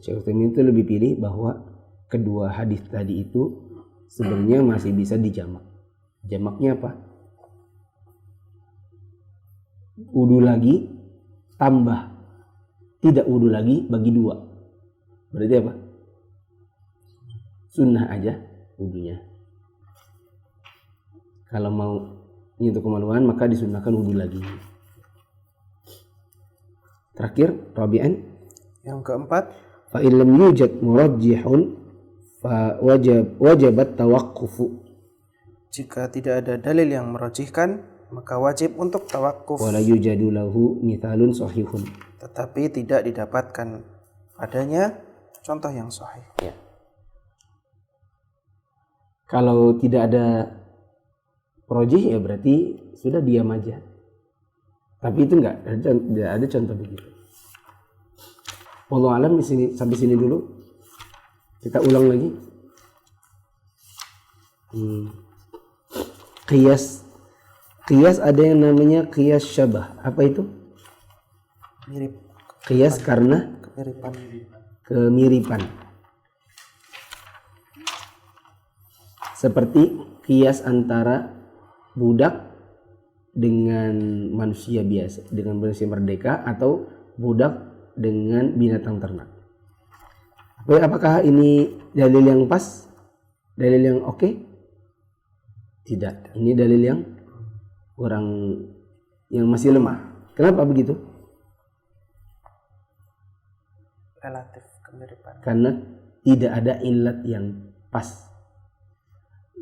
Syekh Utsaimin itu lebih pilih bahwa kedua hadis tadi itu sebenarnya masih bisa dijamak. Jamaknya apa? Wudu lagi tambah tidak wudu lagi bagi dua. Berarti apa? Sunnah aja wudunya. Kalau mau nyentuh kemaluan maka disunahkan wudhu lagi. Terakhir, rabi'an. Yang keempat, Fa illam yujad murajjihun fa wajabat tawaqqufu. jika tidak ada dalil yang merojihkan, maka wajib untuk tawakuf. Wala yujadu lahu mithalun sahihun. Tetapi tidak didapatkan padanya contoh yang sahih. Ya. Kalau tidak ada rojih ya berarti sudah diam aja. Tapi itu enggak ada contoh begitu. Wallahu alam, di sini sampai sini dulu. Kita ulang lagi. Qiyas ada yang namanya qiyas syabah. Apa itu? Mirip, Qiyas karena kemiripan. kemiripan. Seperti qiyas antara budak dengan manusia biasa, dengan manusia merdeka, atau budak dengan binatang ternak. Apakah ini dalil yang pas? Dalil yang oke? Tidak. Ini dalil yang kurang, yang masih lemah. Kenapa begitu? Relatif kemiripan. Karena tidak ada ilat yang pas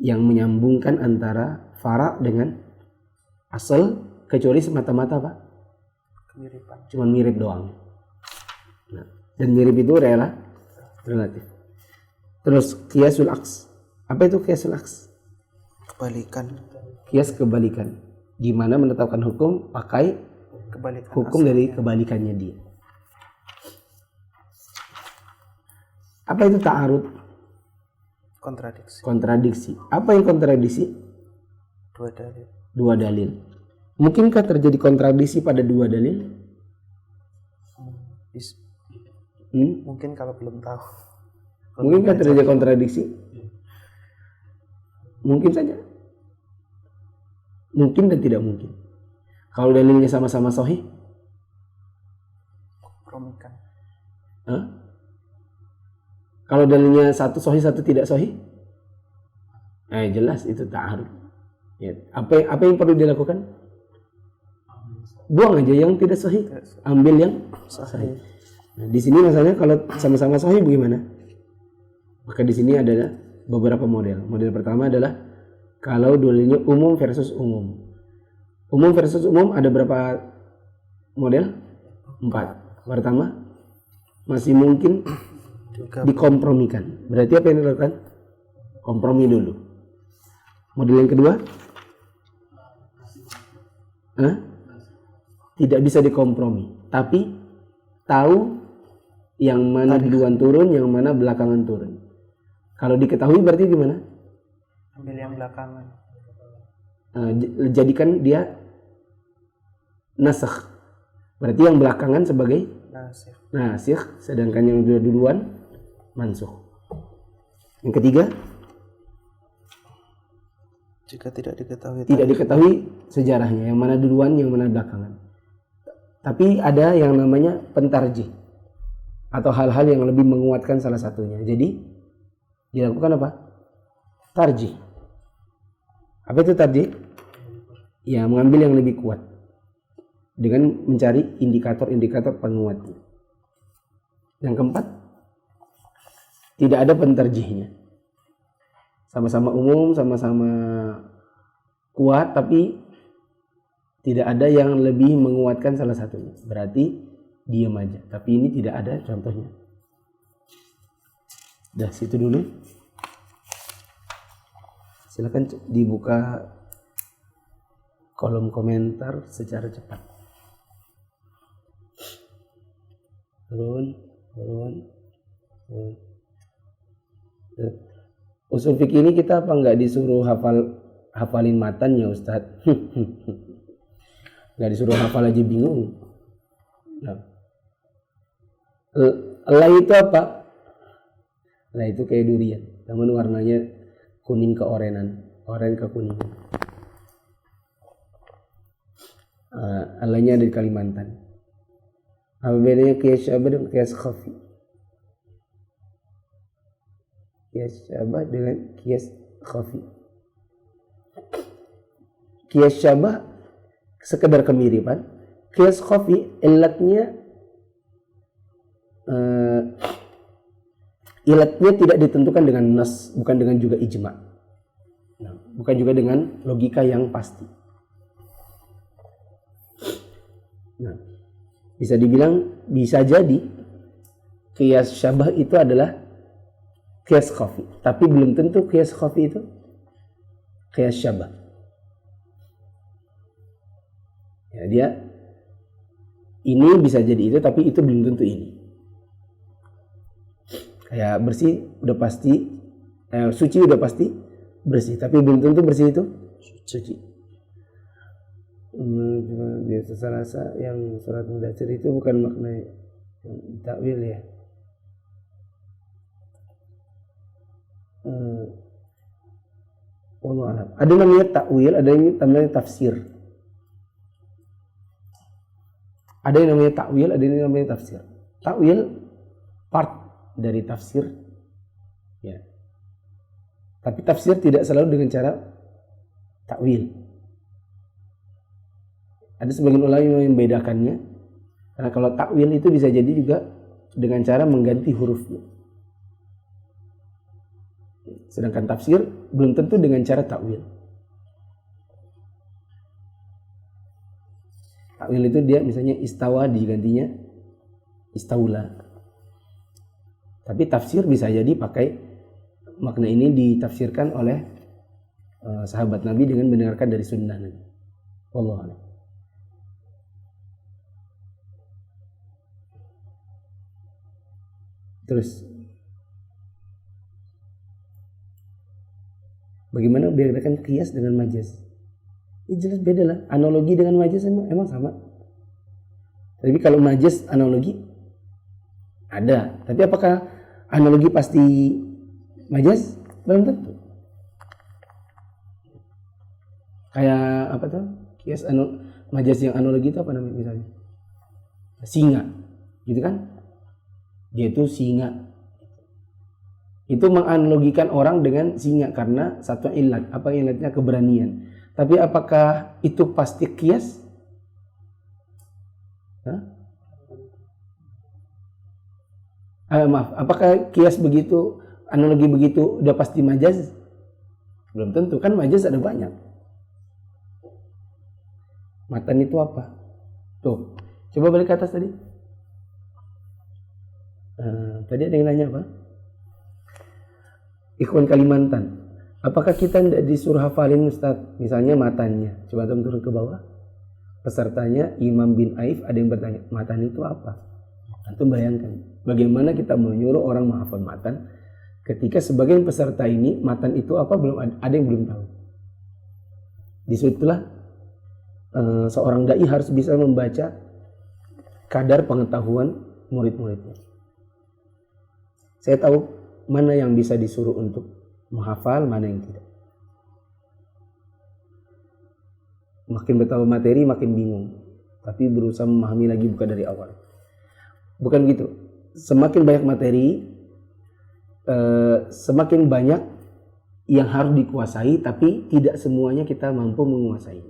yang menyambungkan antara fara dengan asal, kecuali semata-mata apa? Kemiripan. Cuman mirip doang. Nah, dan mirip itu relatif. Terus qiyasul aks. Apa itu qiyasul aks? Kebalikan. Qiyas kebalikan. Di mana menetapkan hukum pakai Kebalikan hukum dari asalnya. kebalikannya dia. Apa itu ta'arud? Kontradiksi. Kontradiksi. Apa yang kontradiksi? Dua dalil. Dua dalil. Mungkinkah terjadi kontradiksi pada dua dalil? Bis- Hmm? Mungkin kalau belum tahu. Mungkinkah terjadi kontradiksi? Mungkin saja. Mungkin dan tidak mungkin. Kalau dalilnya sama-sama sahih, Kompromikan. kalau dalilnya satu sahih satu tidak sahih, jelas itu ta'arud. Ya, apa yang perlu dilakukan? Buang aja yang tidak sahih, ambil yang sahih. Nah, di sini masalahnya kalau sama-sama sahih bagaimana? Maka di sini ada beberapa model. Model pertama adalah kalau dalilnya umum versus umum. Umum versus umum ada berapa model? 4. Pertama, masih mungkin dikompromikan. Berarti apa yang dilakukan? Kompromi dulu. Model yang kedua, tidak bisa dikompromi, tapi tahu yang mana duluan turun, yang mana belakangan turun. Kalau diketahui berarti gimana? Ambil yang belakangan. Jadikan dia nasakh. Berarti yang belakangan sebagai nasikh, sedangkan yang duluan mansukh. Yang ketiga, jika tidak diketahui sejarahnya, yang mana duluan, yang mana belakangan. Tapi ada yang namanya pentarjih atau hal-hal yang lebih menguatkan salah satunya. Jadi dilakukan apa? Tarjih. Apa itu tarjih? Ya, mengambil yang lebih kuat dengan mencari indikator-indikator penguatnya. Yang keempat, tidak ada pentarjihnya. Sama-sama umum, sama-sama kuat, tapi tidak ada yang lebih menguatkan salah satunya. Berarti diam aja. Tapi ini tidak ada contohnya. Dah situ dulu. Silakan dibuka kolom komentar secara cepat. Turun. Usul fikih ini kita apa nggak disuruh hafalin matan ya Ustadz? Nggak disuruh hafal aja bingung. Nah. La itu apa? La itu kayak durian, namun warnanya kuning keorenan, oren ke kuningan. Alanya ada di Kalimantan. Apa bedanya qiyas syabah dengan qiyas khafi? Qiyas syabah dengan qiyas khafi. Qiyas syabah sekedar kemiripan. Qiyas khafi ilatnya tidak ditentukan dengan nas, bukan dengan juga ijma. Nah, bukan juga dengan logika yang pasti. Nah, bisa dibilang bisa jadi qiyas syabah itu adalah qiyas khafi, tapi belum tentu qiyas khafi itu qiyas syabah. Ya, dia ini bisa jadi itu, tapi itu belum tentu ini. Kayak bersih udah pasti, suci udah pasti bersih, tapi belum tentu bersih itu suci. Biasa rasa yang surat Mudatsir itu bukan makna takwil ya. Wallahu a'lam. Ada namanya takwil, ada yang namanya tafsir. Ada yang namanya takwil, ada yang namanya tafsir. Takwil part dari tafsir, ya. Tapi tafsir tidak selalu dengan cara takwil. Ada sebagian ulama yang membedakannya. Karena kalau takwil itu bisa jadi juga dengan cara mengganti hurufnya. Sedangkan tafsir belum tentu dengan cara takwil. Takwil itu dia misalnya istawa digantinya istaula. Tapi tafsir bisa jadi pakai makna ini ditafsirkan oleh sahabat Nabi dengan mendengarkan dari sunnah Nabi. Wallahu a'lam. Terus bagaimana membedakan qiyas dengan majaz? Ini jelas beda lah. Analogi dengan majaz emang sama. Tapi kalau majaz analogi ada. Tapi apakah analogi pasti majaz? Belum tentu. Kayak apa tuh? Qiyas majaz yang analogi itu apa namanya misalnya? Singa. Gitu kan? Dia itu singa. Itu menganalogikan orang dengan singa karena satu ilat. Apa ilatnya? Keberanian. Tapi apakah itu pasti qiyas? Maaf, apakah qiyas begitu, analogi begitu udah pasti majaz? Belum tentu, kan majaz ada banyak. Matan itu apa? Tuh, coba balik ke atas tadi. Tadi ada yang nanya apa? Ikhwan Kalimantan, apakah kita tidak disuruh hafalin Ustaz? Misalnya matannya. Coba teman turun ke bawah. Pesertanya Imam bin Aif ada yang bertanya, matan itu apa? Antum bayangkan, bagaimana kita menyuruh orang menghafal matan ketika sebagian peserta ini matan itu apa belum ada yang belum tahu. Disitulah seorang dai harus bisa membaca kadar pengetahuan murid-muridnya. Saya tahu mana yang bisa disuruh untuk menghafal, mana yang tidak. Makin bertambah materi makin bingung, tapi berusaha memahami lagi bukan dari awal. Bukan gitu. Semakin banyak materi, semakin banyak yang harus dikuasai, tapi tidak semuanya kita mampu menguasai.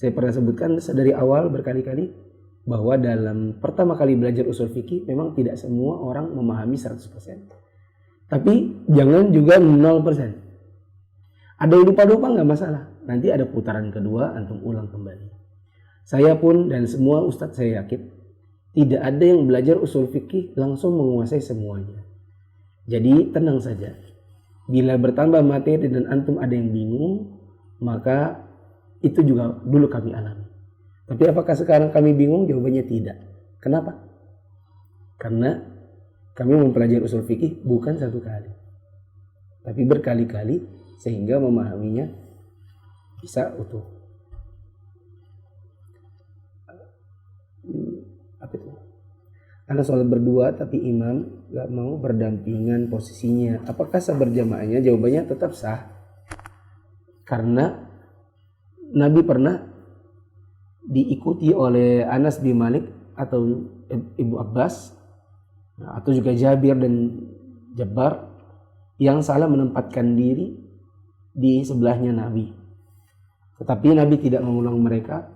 Saya pernah sebutkan dari awal berkali-kali bahwa dalam pertama kali belajar usul fikih memang tidak semua orang memahami 100%. Tapi jangan juga 0%. Ada yang lupa-lupa nggak masalah. Nanti ada putaran kedua, antum ulang kembali. Saya pun dan semua ustadz saya yakin tidak ada yang belajar usul fikih langsung menguasai semuanya. Jadi tenang saja. Bila bertambah materi dan antum ada yang bingung, maka itu juga dulu kami alami. Tapi apakah sekarang kami bingung? Jawabannya tidak. Kenapa? Karena kami mempelajari usul fikih bukan satu kali, tapi berkali-kali sehingga memahaminya bisa utuh. Apa itu? Anak sholat berdua tapi imam gak mau berdampingan posisinya. Apakah sah berjamaahnya? Jawabannya tetap sah. Karena Nabi pernah diikuti oleh Anas bin Malik atau Ibu Abbas atau juga Jabir dan Jabbar yang salah menempatkan diri di sebelahnya Nabi Tetapi Nabi tidak mengulang mereka,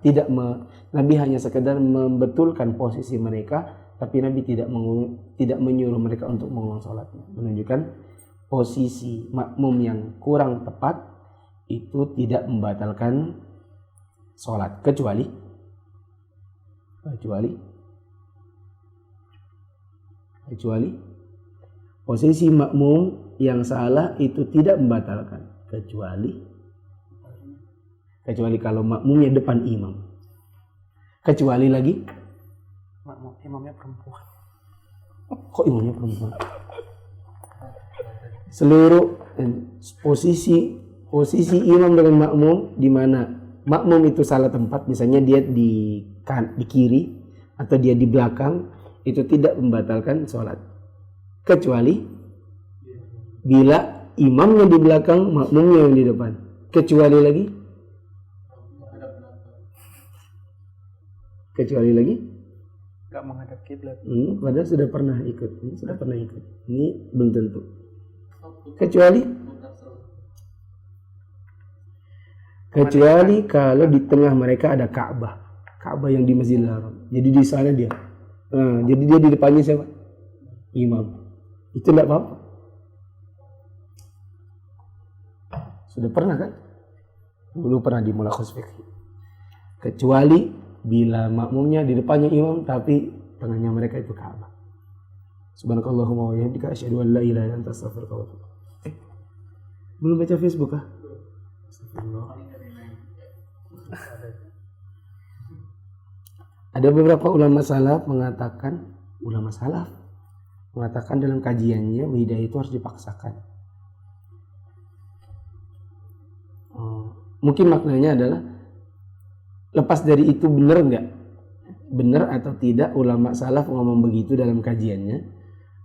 Nabi hanya sekedar membetulkan posisi mereka, tapi Nabi tidak menyuruh mereka untuk mengulang sholatnya. Menunjukkan posisi makmum yang kurang tepat itu tidak membatalkan sholat, kecuali posisi makmum yang salah itu tidak membatalkan, kecuali kalau makmumnya depan imam. Kecuali lagi Imamnya perempuan. kok imamnya perempuan? Seluruh posisi imam dengan makmum, di mana makmum itu salah tempat, misalnya dia di kiri atau dia di belakang, itu tidak membatalkan sholat, kecuali bila imamnya di belakang, makmumnya yang di depan. Kecuali lagi Gak menghadap kiblat. Padahal sudah pernah ikut. Ini belum tentu. Kecuali kalau di tengah mereka ada Ka'bah yang di Masjidil Haram. Jadi di sana dia. Jadi dia di depannya siapa? Imam. Itu enggak apa-apa. Sudah pernah kan? Dulu pernah di Mulakhas Fiqh. Kecuali bila makmumnya di depannya imam tapi tengahnya mereka itu Ka'bah. Subhanakallahumma wa bihamdika asyhadu an la ilaha illa anta astaghfiruka wa atubu ilaik. Belum baca Facebook kah? Astagfirullah. Ada beberapa ulama salaf mengatakan dalam kajiannya hidayah itu harus dipaksakan. Mungkin maknanya adalah lepas dari itu benar atau tidak ulama salaf ngomong begitu dalam kajiannya,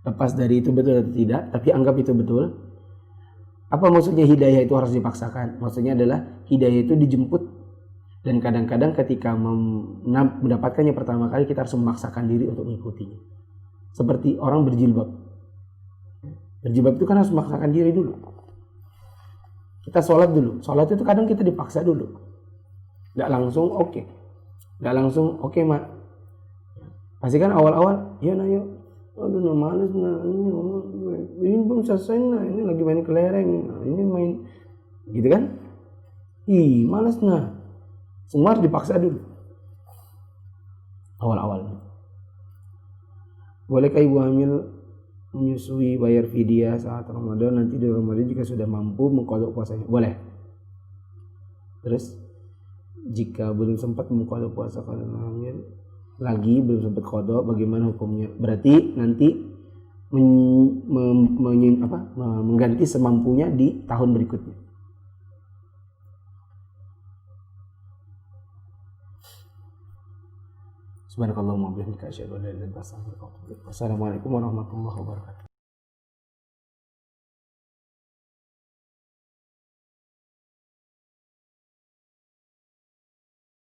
lepas dari itu betul atau tidak, tapi anggap itu betul. Apa maksudnya hidayah itu harus dipaksakan? Maksudnya adalah hidayah itu dijemput, dan kadang-kadang ketika mendapatkannya pertama kali kita harus memaksakan diri untuk mengikutinya. Seperti orang berjilbab itu kan harus memaksakan diri dulu. Kita sholat itu kadang kita dipaksa dulu. Gak langsung oke, mak. Pasti kan awal-awal, ya nak yuk, aduh males nah, ini belum selesai nah, ini lagi main kelereng, nah, ini main, gitu kan? Males nah. Semua harus dipaksa dulu. Awal-awalnya. Bolehkah ibu hamil menyusui bayar fidyah saat Ramadan, nanti di Ramadan jika sudah mampu mengqadha puasanya? Boleh. Terus jika belum sempat mengqadha puasa karena hamil lagi, belum sempat qadha, bagaimana hukumnya? Berarti nanti mengganti semampunya di tahun berikutnya. Subhanakallahumma wa bihamdika asyhadu an la ilaha illa anta astaghfiruka wa atubu ilaik. Wassalamualaikum warahmatullahi wabarakatuh.